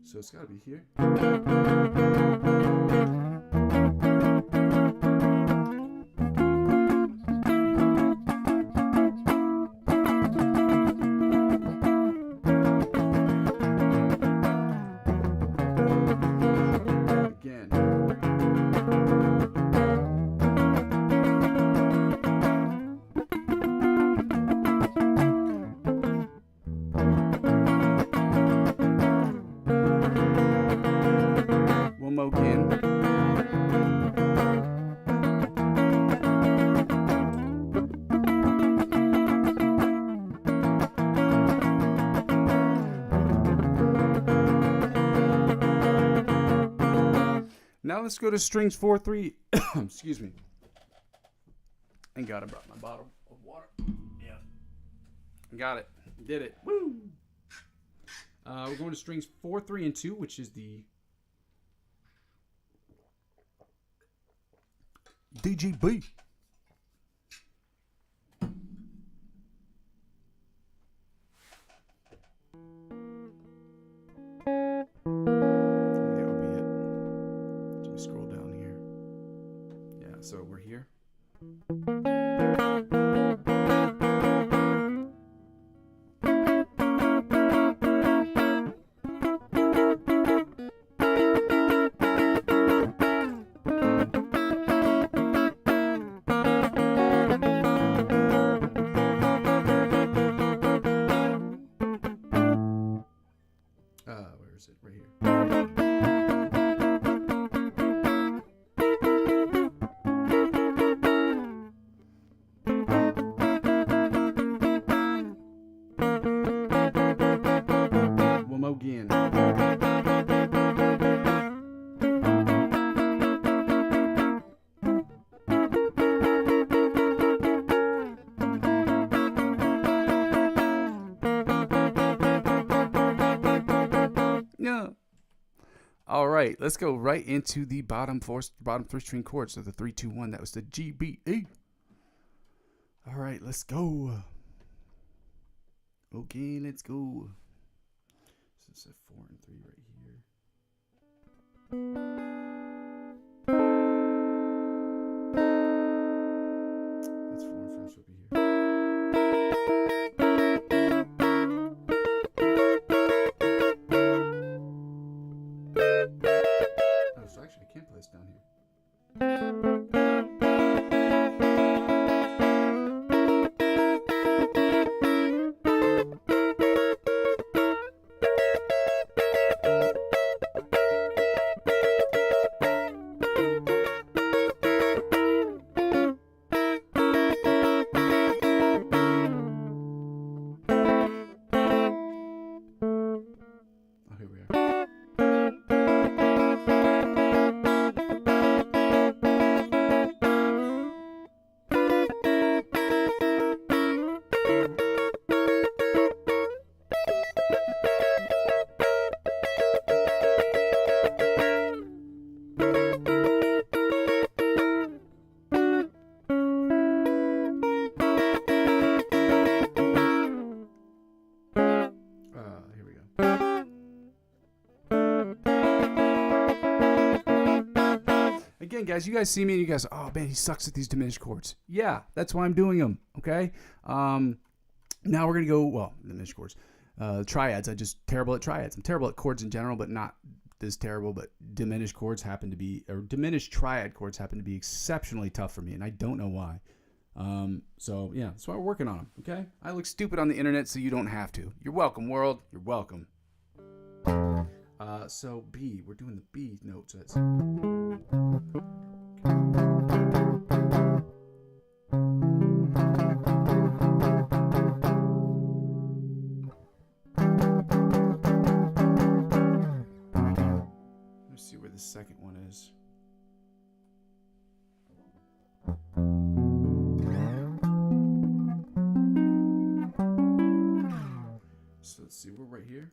S1: So it's got to be here. Now let's go to strings 4, 3. Excuse me. Thank God I brought my bottle of water. Yeah. Got it. Did it. Woo! We're going to strings 4, 3, and 2, which is the DGB. So we're here. Where is it? Right here. All right, let's go right into the bottom 3 string chords. So the 3, 2, 1. That was the G, B, E. All right, let's go. Okay, let's go. So it's a 4 and 3 right here. That's 4 and 5 should be here. So actually, I can't play this down here. Again, guys, you guys see me and you guys, oh man, he sucks at these diminished chords. Yeah, that's why I'm doing them. Okay. Now we're gonna go diminished chords, triads. I'm just terrible at triads. I'm terrible at chords in general, but not this terrible. But diminished chords happen to be, or diminished triad chords happen to be exceptionally tough for me, and I don't know why. So yeah, that's why we're working on them. Okay. I look stupid on the internet, so you don't have to. You're welcome, world. You're welcome. So B, we're doing the B note. So it's let's see where the second one is. So let's see, we're right here.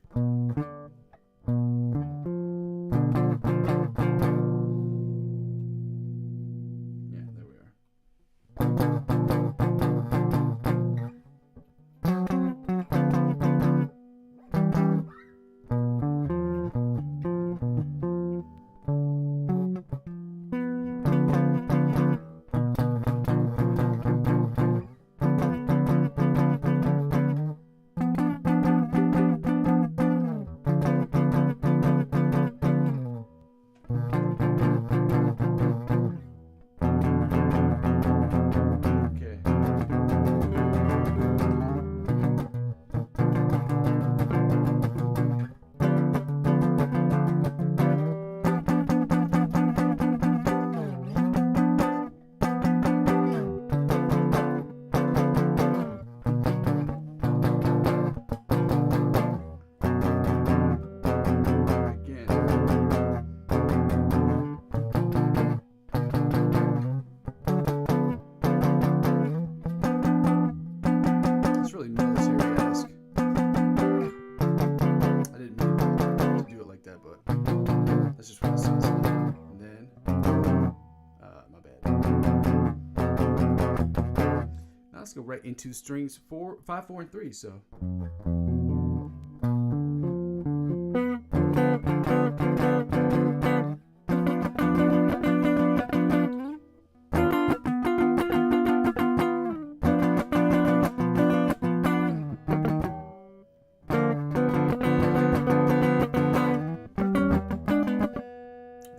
S1: Go right into strings 4, 5, 4, and 3. So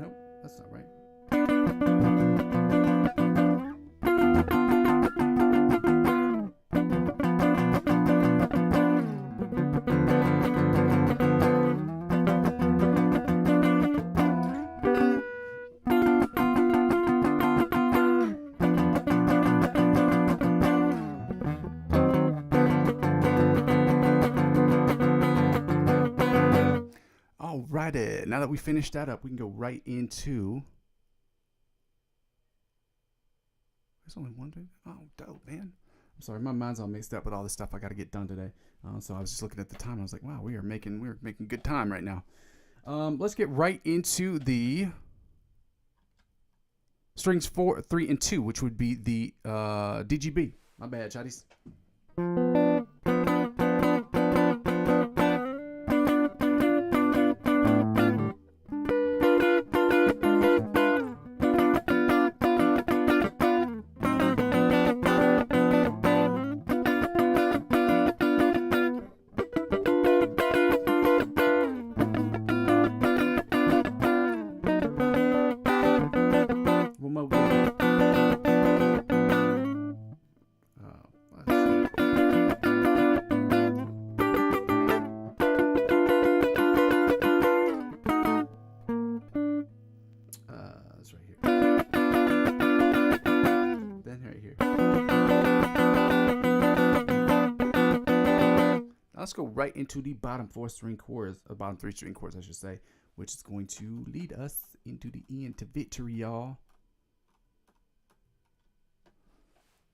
S1: nope, that's not right. Alrighty, now that we finished that up, we can go right into. There's only one thing. Oh, dope, man. I'm sorry, my mind's all mixed up with all this stuff I got to get done today. So I was just looking at the time. And I was like, wow, we're making good time right now. Let's get right into the strings 4, 3, and 2, which would be the DGB. My bad, chatties. Let's go right into the bottom 4 string chords, bottom 3 string chords, I should say, which is going to lead us into the end to victory, y'all.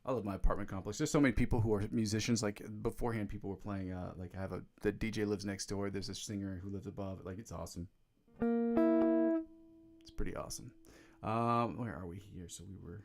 S1: I love my apartment complex. There's so many people who are musicians. Like beforehand, people were playing. Like I have the DJ lives next door. There's a singer who lives above. Like it's awesome. It's pretty awesome. Where are we here? So we were.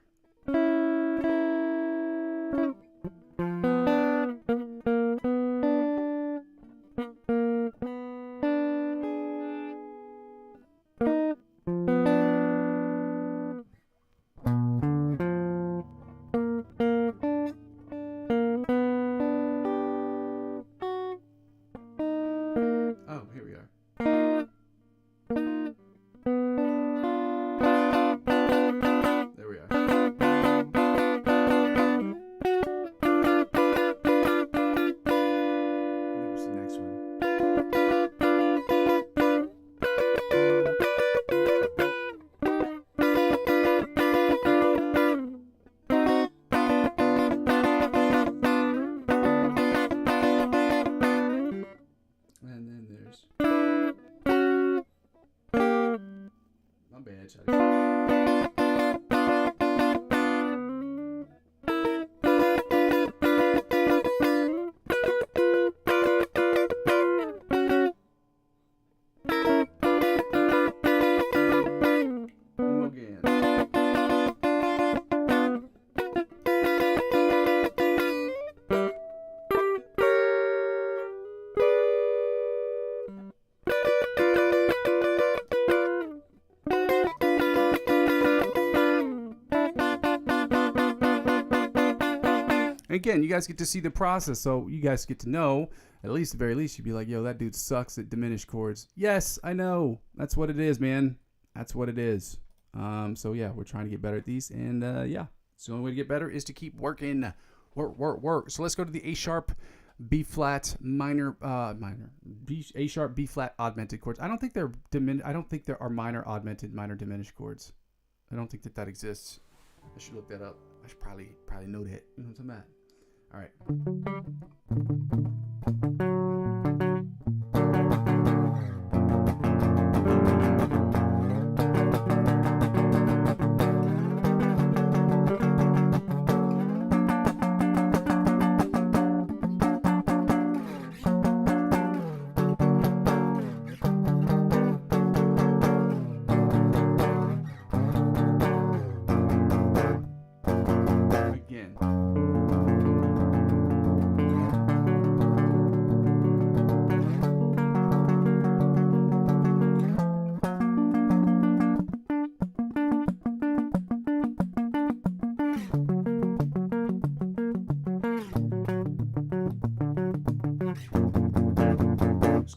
S1: pitch out of it. Again, you guys get to see the process, so you guys get to know, at least, at the very least, you'd be like, yo, that dude sucks at diminished chords. Yes, I know. That's what it is, man. That's what it is. So, yeah, we're trying to get better at these, and, yeah, so the only way to get better is to keep working. Work. So let's go to the A sharp, B flat, A sharp, B flat augmented chords. I don't think there are minor augmented, minor diminished chords. I don't think that exists. I should look that up. I should probably know that. You know what I'm at. All right.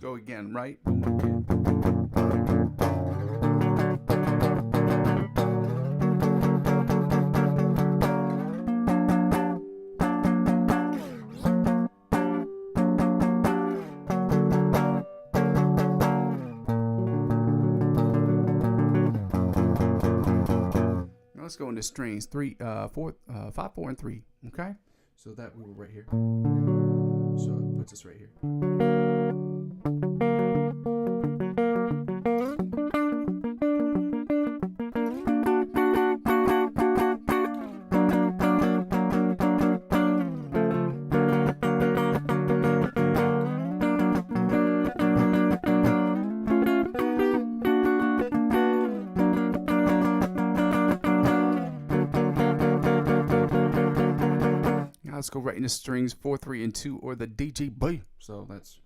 S1: Go again, right? Now let's go into strings. 3, 4, 5, 4, and 3. Okay, so that we were right here. So it puts us right here. Let's go right into strings 4, 3, and 2, or the DGB. So that's.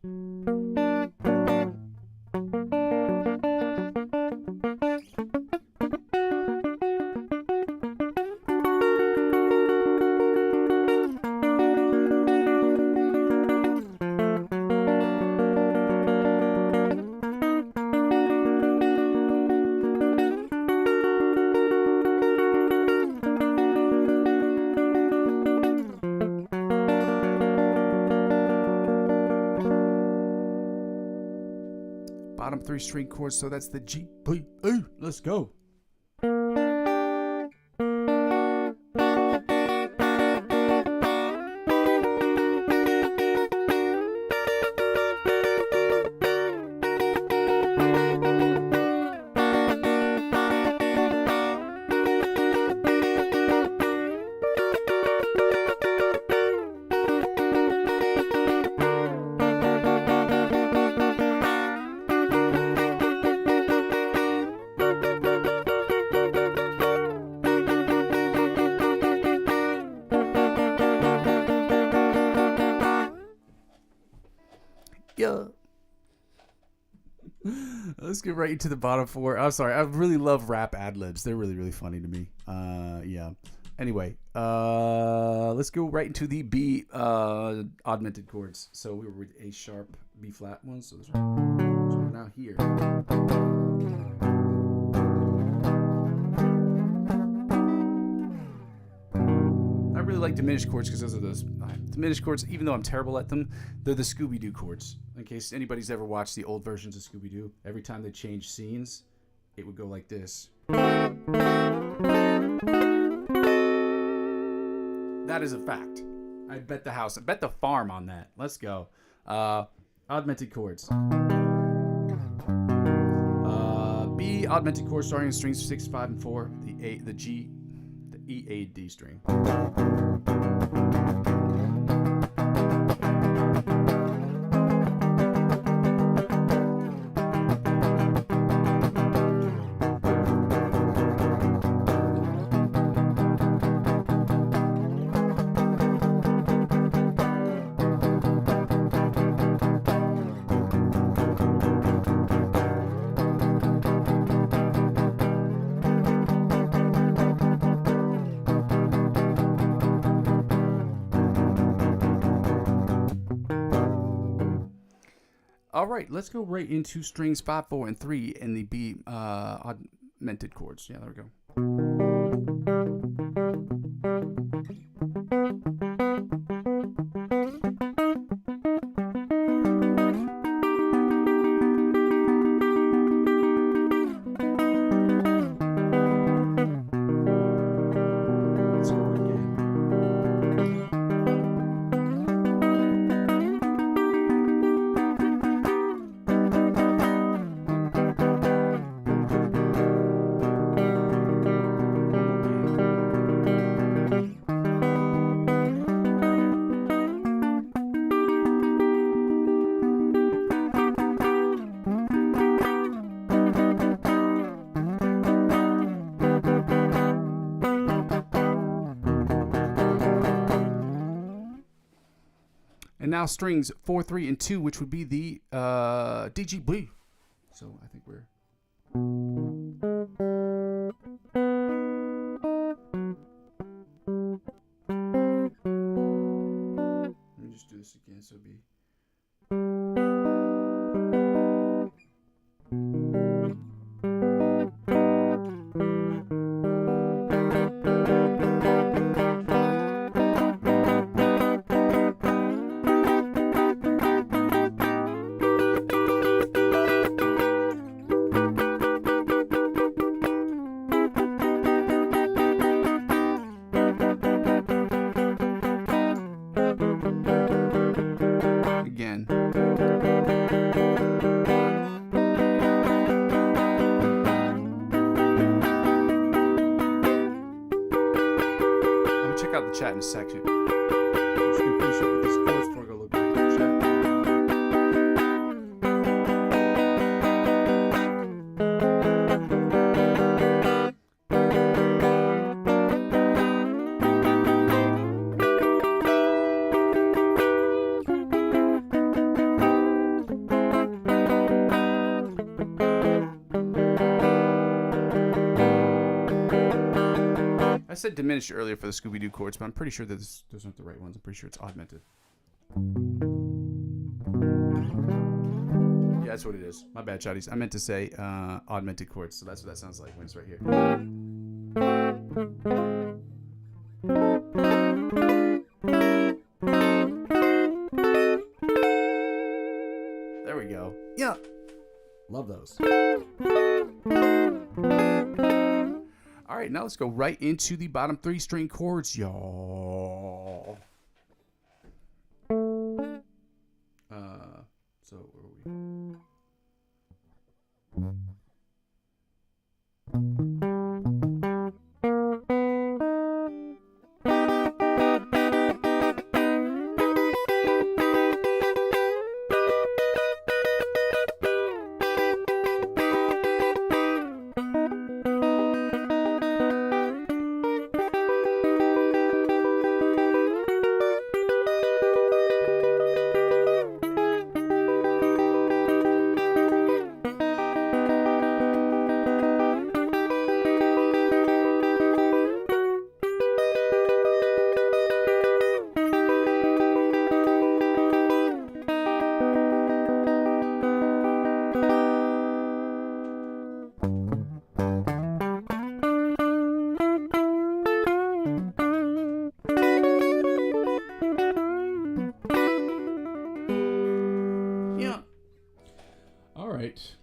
S1: Bottom 3 string chords, so that's the G, B, A. Let's go. Yeah. Let's get right into the bottom 4. I'm sorry. I really love rap ad-libs. They're really, really funny to me. Yeah. Anyway, let's go right into the B augmented chords. So we were with A sharp, B flat ones. So we're now here. I really like diminished chords because those are those diminished chords. Even though I'm terrible at them, they're the Scooby-Doo chords. In case anybody's ever watched the old versions of Scooby-Doo, every time they change scenes, it would go like this. That is a fact. I bet the house. I bet the farm on that. Let's go. Augmented chords. B B augmented chord starting in strings 6, 5, and 4. The A, the G, the E, A, D string. All right, let's go right into strings 5, 4, and 3 in the B augmented chords. Yeah, there we go. Let's go again. And now strings 4, 3, and 2, which would be the DGB. So I think we're... Let me just do this again. So it'd be... Again. I'm gonna check out the chat in a second. I'm just gonna finish up with these chords before I go look back at the chat. I said diminished earlier for the Scooby-Doo chords, but I'm pretty sure that those aren't the right ones. I'm pretty sure it's augmented. Yeah, that's what it is. My bad, chatties. I meant to say augmented chords, so that's what that sounds like when it's right here. There we go. Yeah. Love those. All right, now let's go right into the bottom 3 string chords, y'all. So where are we?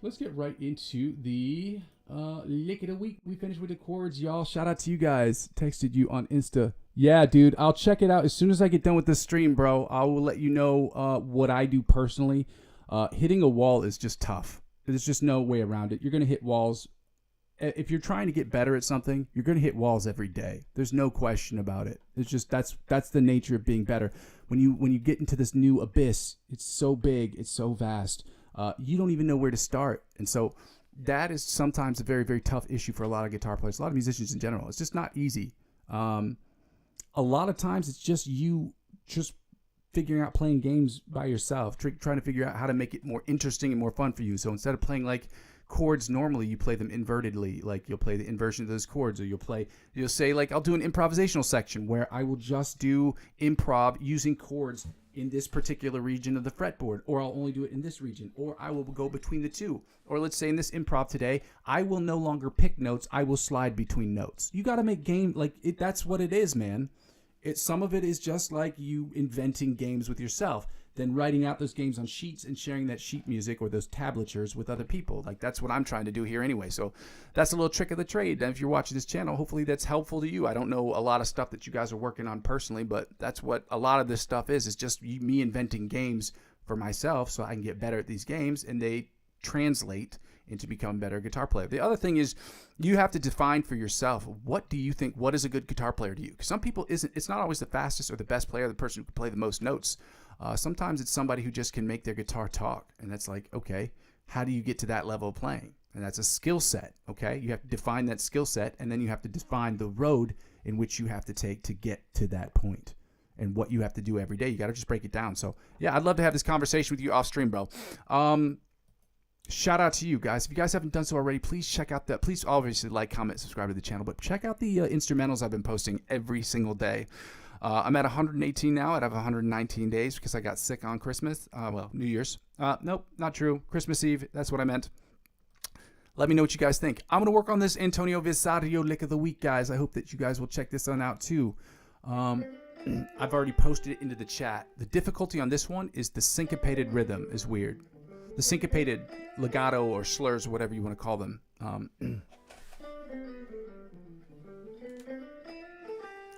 S1: Let's get right into the lick of the week. We finished with the chords, y'all. Shout out to you guys. Texted you on Insta. Yeah, dude, I'll check it out as soon as I get done with this stream, bro. I will let you know what I do personally. Hitting a wall is just tough. There's just no way around it. You're gonna hit walls if you're trying to get better at something, you're going to hit walls every day. There's no question about it. It's just that's the nature of being better. When you get into this new abyss, it's so big, it's so vast. You don't even know where to start, and so that is sometimes a very, very tough issue for a lot of guitar players, a lot of musicians in general. It's just not easy. A lot of times it's just you just figuring out playing games by yourself, trying to figure out how to make it more interesting and more fun for you. So instead of playing like chords normally, you play them invertedly. Like you'll play the inversion of those chords, or you'll say like, I'll do an improvisational section where I will just do improv using chords in this particular region of the fretboard, or I'll only do it in this region, or I will go between the two. Or let's say in this improv today, I will no longer pick notes, I will slide between notes. You got to make game, like it, that's what it is, man. Some of it is just like you inventing games with yourself, then writing out those games on sheets and sharing that sheet music or those tablatures with other people. Like that's what I'm trying to do here anyway. So that's a little trick of the trade. And if you're watching this channel, hopefully that's helpful to you. I don't know a lot of stuff that you guys are working on personally, but that's what a lot of this stuff is just me inventing games for myself so I can get better at these games, and they translate into become a better guitar player. The other thing is you have to define for yourself, what do you think, what is a good guitar player to you? Because some people it's not always the fastest or the best player, the person who can play the most notes. Sometimes it's somebody who just can make their guitar talk, and that's like, okay, how do you get to that level of playing? And that's a skill set, okay? You have to define that skill set, and then you have to define the road in which you have to take to get to that point and what you have to do every day. You got to just break it down. So yeah, I'd love to have this conversation with you off stream, bro. Shout out to you guys. If you guys haven't done so already, please check out that. Please obviously like, comment, subscribe to the channel, but check out the instrumentals I've been posting every single day. I'm at 118 now. I'd have 119 days because I got sick on Christmas. Well, New Year's. Nope, not true. Christmas Eve. That's what I meant. Let me know what you guys think. I'm going to work on this Antonio Visario lick of the week, guys. I hope that you guys will check this one out too. I've already posted it into the chat. The difficulty on this one is the syncopated rhythm is weird. The syncopated legato or slurs, or whatever you want to call them.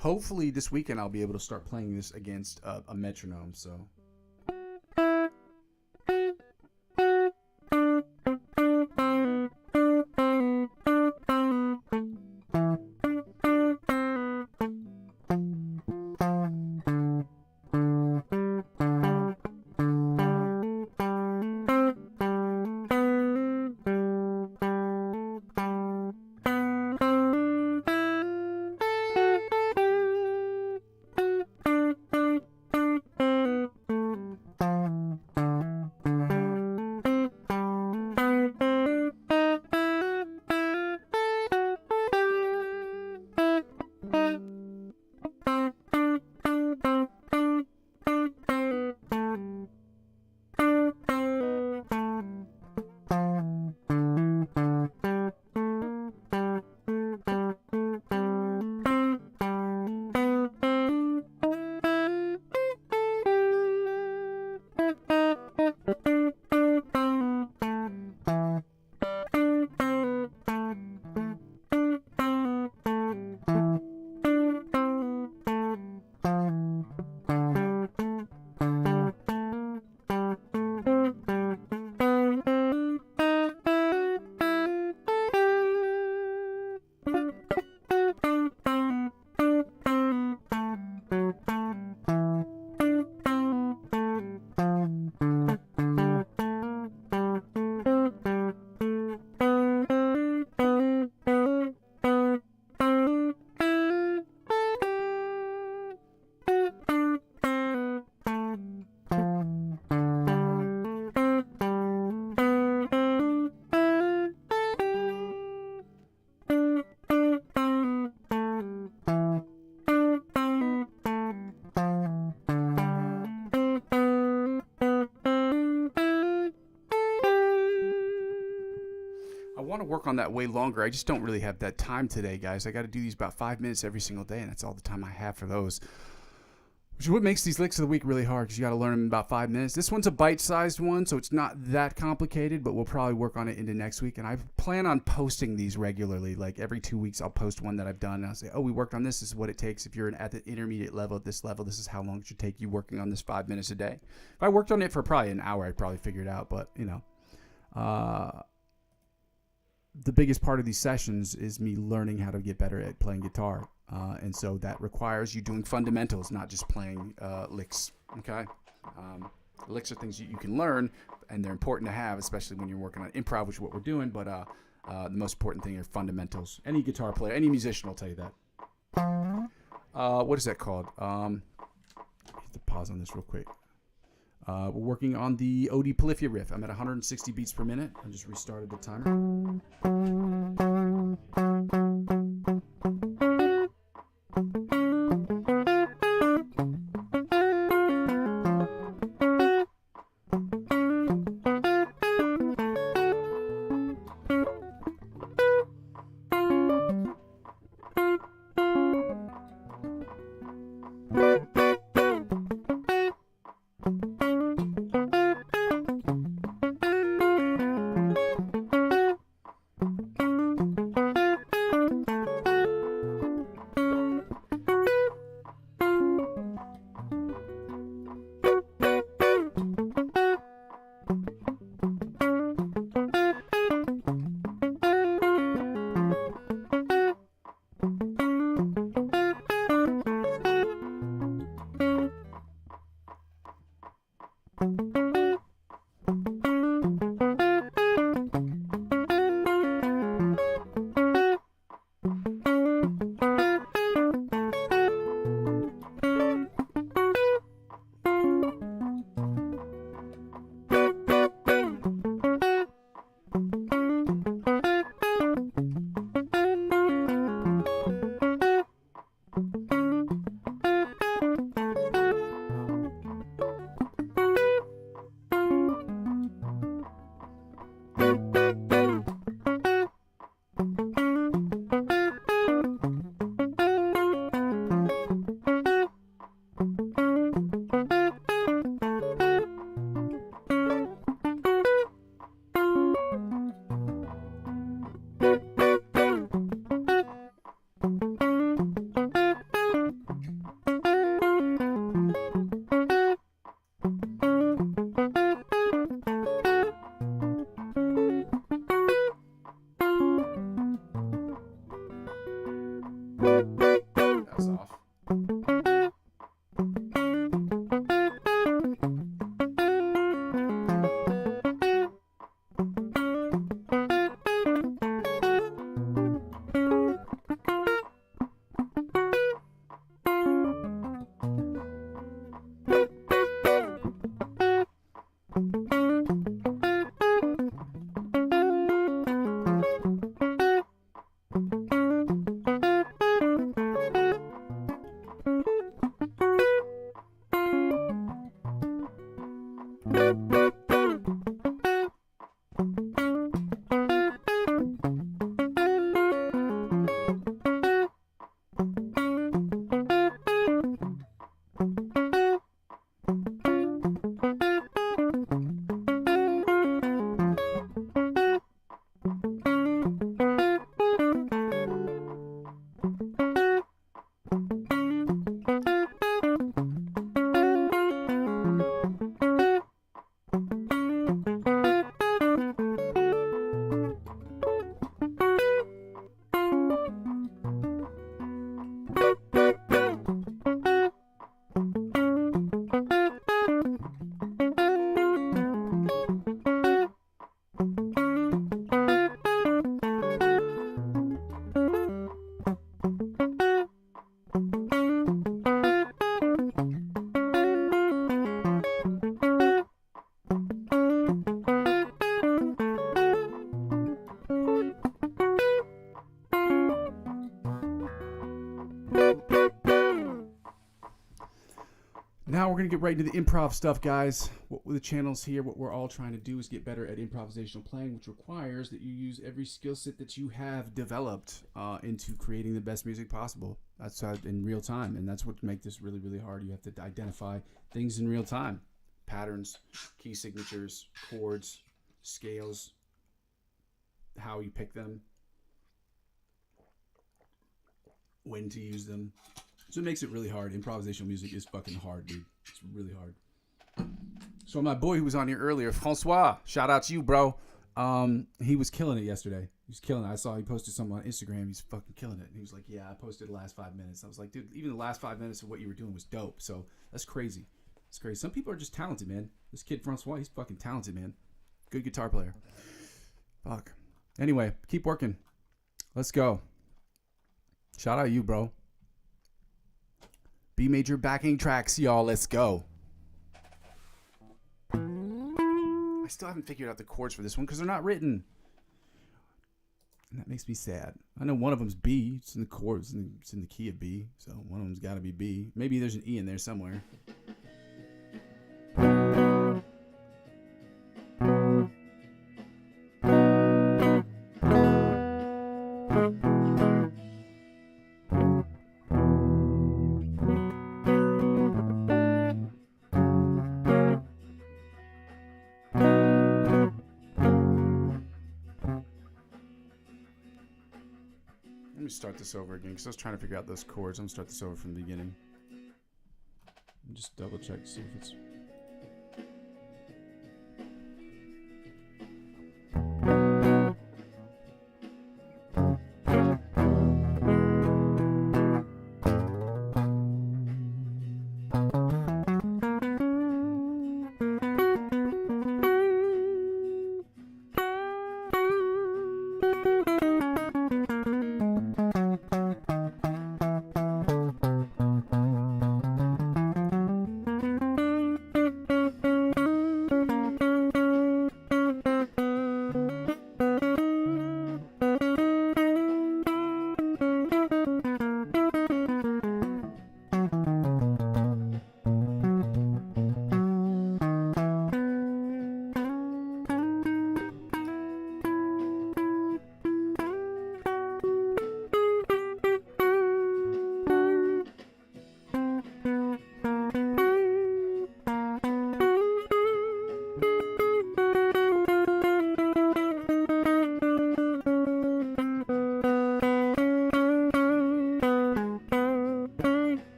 S1: Hopefully this weekend I'll be able to start playing this against a metronome. So. Want to work on that way longer. I just don't really have that time today, guys. I got to do these about 5 minutes every single day, and that's all the time I have for those, which is what makes these licks of the week really hard, because you got to learn them in about 5 minutes. This one's a bite-sized one, so it's not that complicated, but we'll probably work on it into next week. And I plan on posting these regularly. Like every 2 weeks I'll post one that I've done, and I'll say, oh, we worked on this. This is what it takes. If you're at the intermediate level, at this level, this is how long it should take you working on this 5 minutes a day. If I worked on it for probably an hour, I'd probably figure it out, but you know, the biggest part of these sessions is me learning how to get better at playing guitar. And so that requires you doing fundamentals, not just playing licks. Okay. Licks are things you can learn, and they're important to have, especially when you're working on improv, which is what we're doing. But the most important thing are fundamentals. Any guitar player, any musician will tell you that. What is that called? I have to pause on this real quick. We're working on the Odie Polyphia riff. I'm at 160 beats per minute. I just restarted the timer. That's off. Now we're going to get right into the improv stuff, guys. What the channel's here, what we're all trying to do is get better at improvisational playing, which requires that you use every skill set that you have developed into creating the best music possible. That's in real time, and that's what makes this really, really hard. You have to identify things in real time. Patterns, key signatures, chords, scales, how you pick them, when to use them. So it makes it really hard. Improvisational music is fucking hard, dude. It's really hard. So my boy who was on here earlier, Francois, shout out to you, bro. He was killing it yesterday. He was killing it. I saw he posted something on Instagram. He's fucking killing it. And he was like, yeah, I posted the last 5 minutes. I was like, dude, even the last 5 minutes of what you were doing was dope. So that's crazy. It's crazy. Some people are just talented, man. This kid, Francois, he's fucking talented, man. Good guitar player. Fuck. Anyway, keep working. Let's go. Shout out you, bro. B major backing tracks, y'all. Let's go. I still haven't figured out the chords for this one because they're not written. And that makes me sad. I know one of them's B. It's in the chords. It's in the key of B. So one of them's got to be B. Maybe there's an E in there somewhere. Let me start this over again because I was trying to figure out those chords. I'm going to start this over from the beginning. Just double check to see if it's...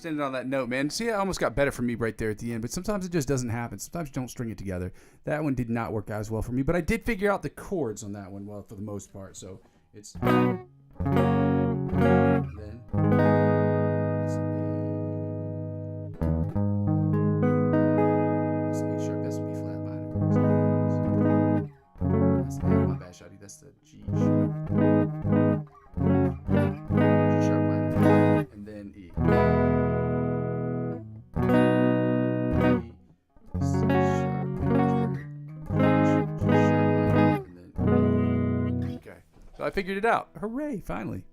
S1: almost ended on that note, man. See, it almost got better for me right there at the end, but sometimes it just doesn't happen. Sometimes you don't string it together. That one did not work out as well for me, but I did figure out the chords on that one well for the most part. So it's then that's A sharp, that's B flat minor. That's A, my bad, Shotty. That's the G sharp. G sharp minor, and then E. C sharp major, G sharp minor, and then E. Okay, so I figured it out. Hooray! Finally.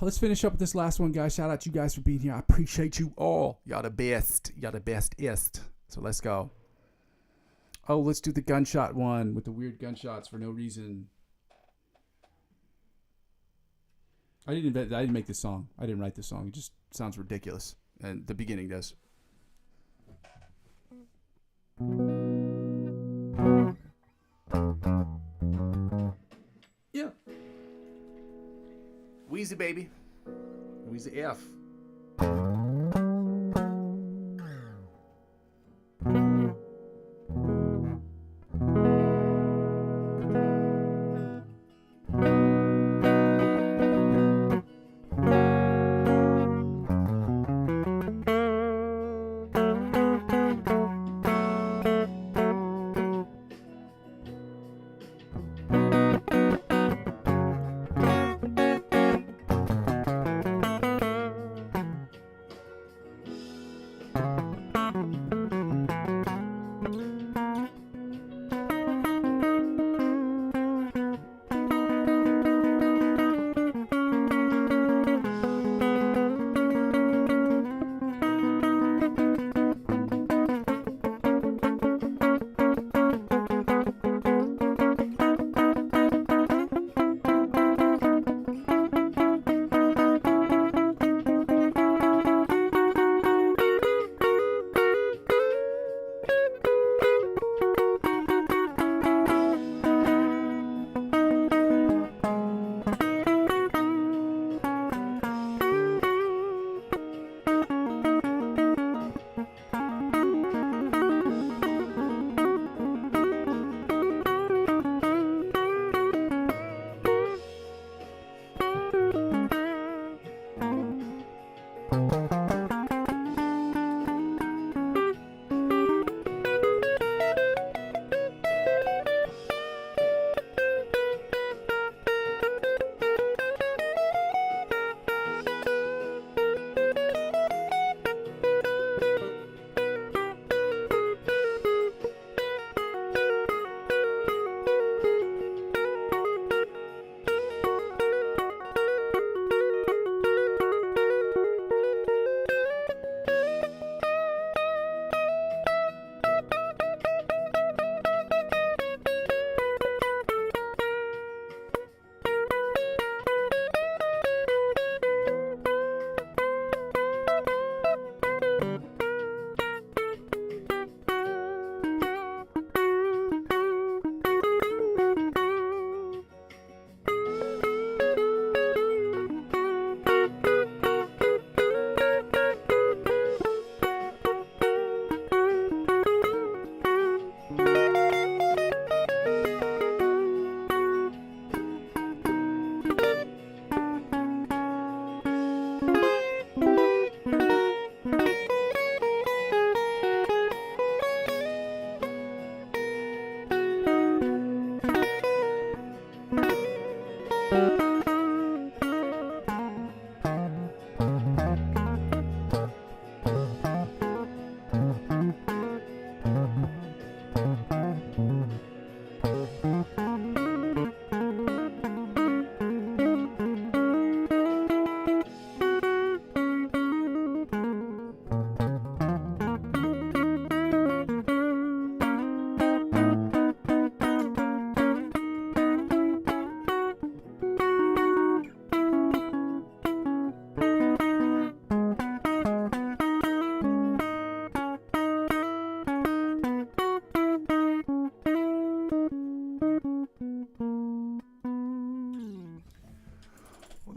S1: Let's finish up with this last one, guys. Shout out to you guys for being here. I appreciate you all. Y'all the best. Y'all the bestest. So let's go. Oh, let's do the gunshot one with the weird gunshots for no reason. I didn't make this song. I didn't write this song. It just sounds ridiculous. And the beginning does. Yeah. Wheezy, baby. Wheezy F.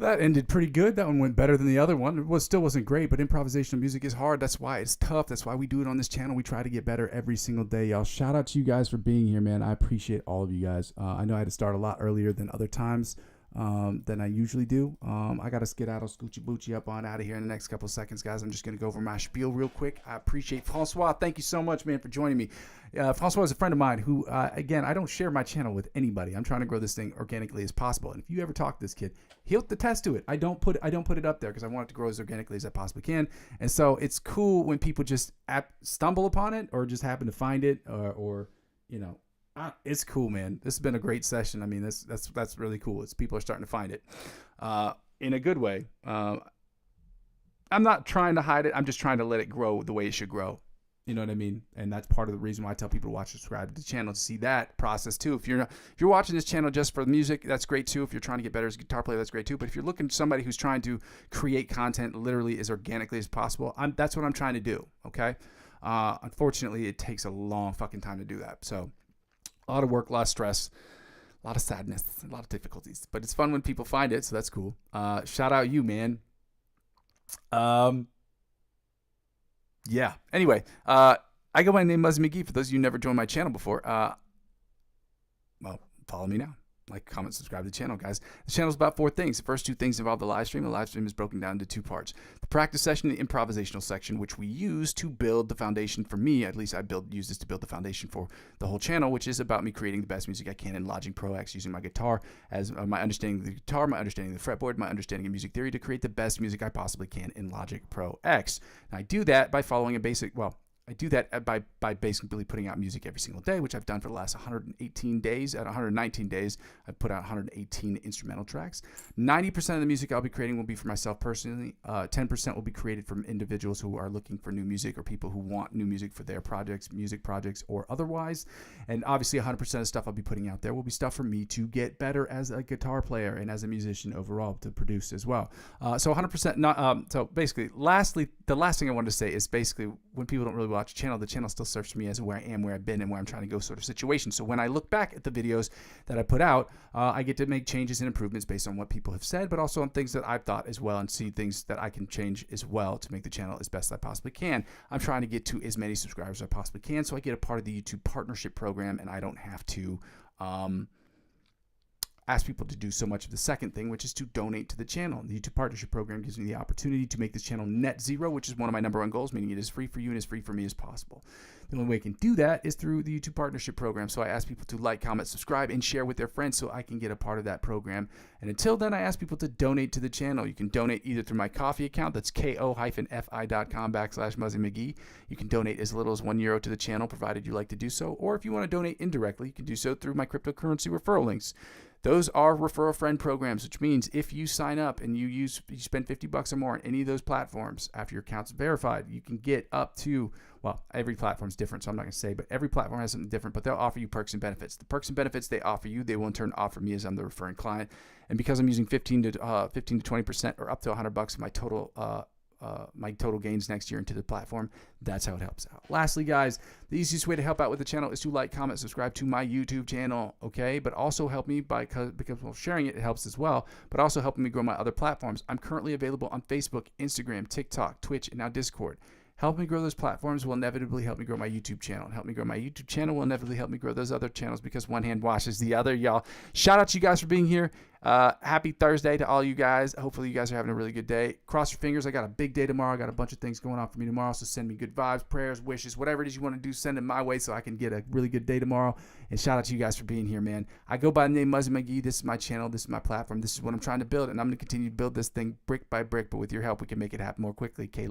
S1: That ended pretty good. That one went better than the other one. Still wasn't great, but improvisational music is hard. That's why it's tough. That's why we do it on this channel. We try to get better every single day, y'all. Shout out to you guys for being here, man. I appreciate all of you guys. I know I had to start a lot earlier than other times than I usually do. I got to skedaddle, scoochy boochy up on out of here in the next couple of seconds, guys. I'm just going to go over my spiel real quick. I appreciate Francois. Thank you so much, man, for joining me. Francois is a friend of mine who, again, I don't share my channel with anybody. I'm trying to grow this thing organically as possible. And if you ever talk to this kid, he'll attest to it. I don't put it up there because I want it to grow as organically as I possibly can. And so it's cool when people just stumble upon it or just happen to find it or you know, it's cool, man. This has been a great session. I mean, that's really cool. It's people are starting to find it in a good way. I'm not trying to hide it. I'm just trying to let it grow the way it should grow. You know what I mean? And that's part of the reason why I tell people to subscribe to the channel to see that process too. If you're watching this channel just for the music, that's great too. If you're trying to get better as a guitar player, that's great too. But if you're looking for somebody who's trying to create content literally as organically as possible, that's what I'm trying to do. Okay. Unfortunately, it takes a long fucking time to do that. So a lot of work, a lot of stress, a lot of sadness, a lot of difficulties, but it's fun when people find it. So that's cool. Shout out you, man. Yeah. Anyway, I go by the name Muzzy McGee. For those of you who never joined my channel before, well, follow me now. Like, comment, subscribe to the channel, guys. The channel is about 4 things. The first 2 things involve the live stream. The live stream is broken down into 2 parts. The practice session and the improvisational section, which we use to build the foundation for me. At least I use this to build the foundation for the whole channel, which is about me creating the best music I can in Logic Pro X using my guitar as my understanding of the guitar, my understanding of the fretboard, my understanding of music theory to create the best music I possibly can in Logic Pro X. And I do that by following I do that by basically putting out music every single day, which I've done for the last 118 days. At 119 days, I've put out 118 instrumental tracks. 90% of the music I'll be creating will be for myself personally. 10% will be created from individuals who are looking for new music or people who want new music for their projects, music projects, or otherwise. And obviously, 100% of the stuff I'll be putting out there will be stuff for me to get better as a guitar player and as a musician overall to produce as well. So 100% not. So basically, the last thing I wanted to say is basically when people don't really watch the channel still serves for me as where I am, where I've been, and where I'm trying to go sort of situation. So when I look back at the videos that I put out, I get to make changes and improvements based on what people have said, but also on things that I've thought as well and see things that I can change as well to make the channel as best I possibly can. I'm trying to get to as many subscribers as I possibly can so I get a part of the YouTube partnership program and I don't have to ask people to do so much of the second thing, which is to donate to the channel. The YouTube partnership program gives me the opportunity to make this channel net zero, which is one of my #1 goals, meaning it is free for you and as free for me as possible. The only way I can do that is through the YouTube partnership program. So I ask people to like, comment, subscribe, and share with their friends so I can get a part of that program. And until then, I ask people to donate to the channel. You can donate either through my Ko-fi account, that's ko-fi.com/Muzzy McGee. You can donate as little as €1 to the channel, provided you like to do so. Or if you want to donate indirectly, you can do so through my cryptocurrency referral links. Those are refer a friend programs, which means if you sign up and you spend $50 or more on any of those platforms after your account's verified, you can get up to, well, every platform's different, so I'm not going to say, but every platform has something different, but they'll offer you perks and benefits. The perks and benefits they offer you, they will in turn offer me as I'm the referring client. And because I'm using 15 to 20% or up to $100 of my total gains next year into the platform, that's how it helps out. Lastly, guys, the easiest way to help out with the channel is to like, comment, subscribe to my YouTube channel, okay? But also help me because well, sharing it helps as well, but also helping me grow my other platforms. I'm currently available on Facebook, Instagram, TikTok, Twitch, and now Discord. Help me grow those platforms will inevitably help me grow my YouTube channel. Help me grow my YouTube channel will inevitably help me grow those other channels because one hand washes the other, y'all. Shout out to you guys for being here. Happy Thursday to all you guys. Hopefully you guys are having a really good day. Cross your fingers. I got a big day tomorrow. I got a bunch of things going on for me tomorrow. So send me good vibes, prayers, wishes, whatever it is you want to do, send them my way so I can get a really good day tomorrow. And shout out to you guys for being here, man. I go by the name Muzzy McGee. This is my channel. This is my platform. This is what I'm trying to build. And I'm going to continue to build this thing brick by brick. But with your help, we can make it happen more quickly. Okay.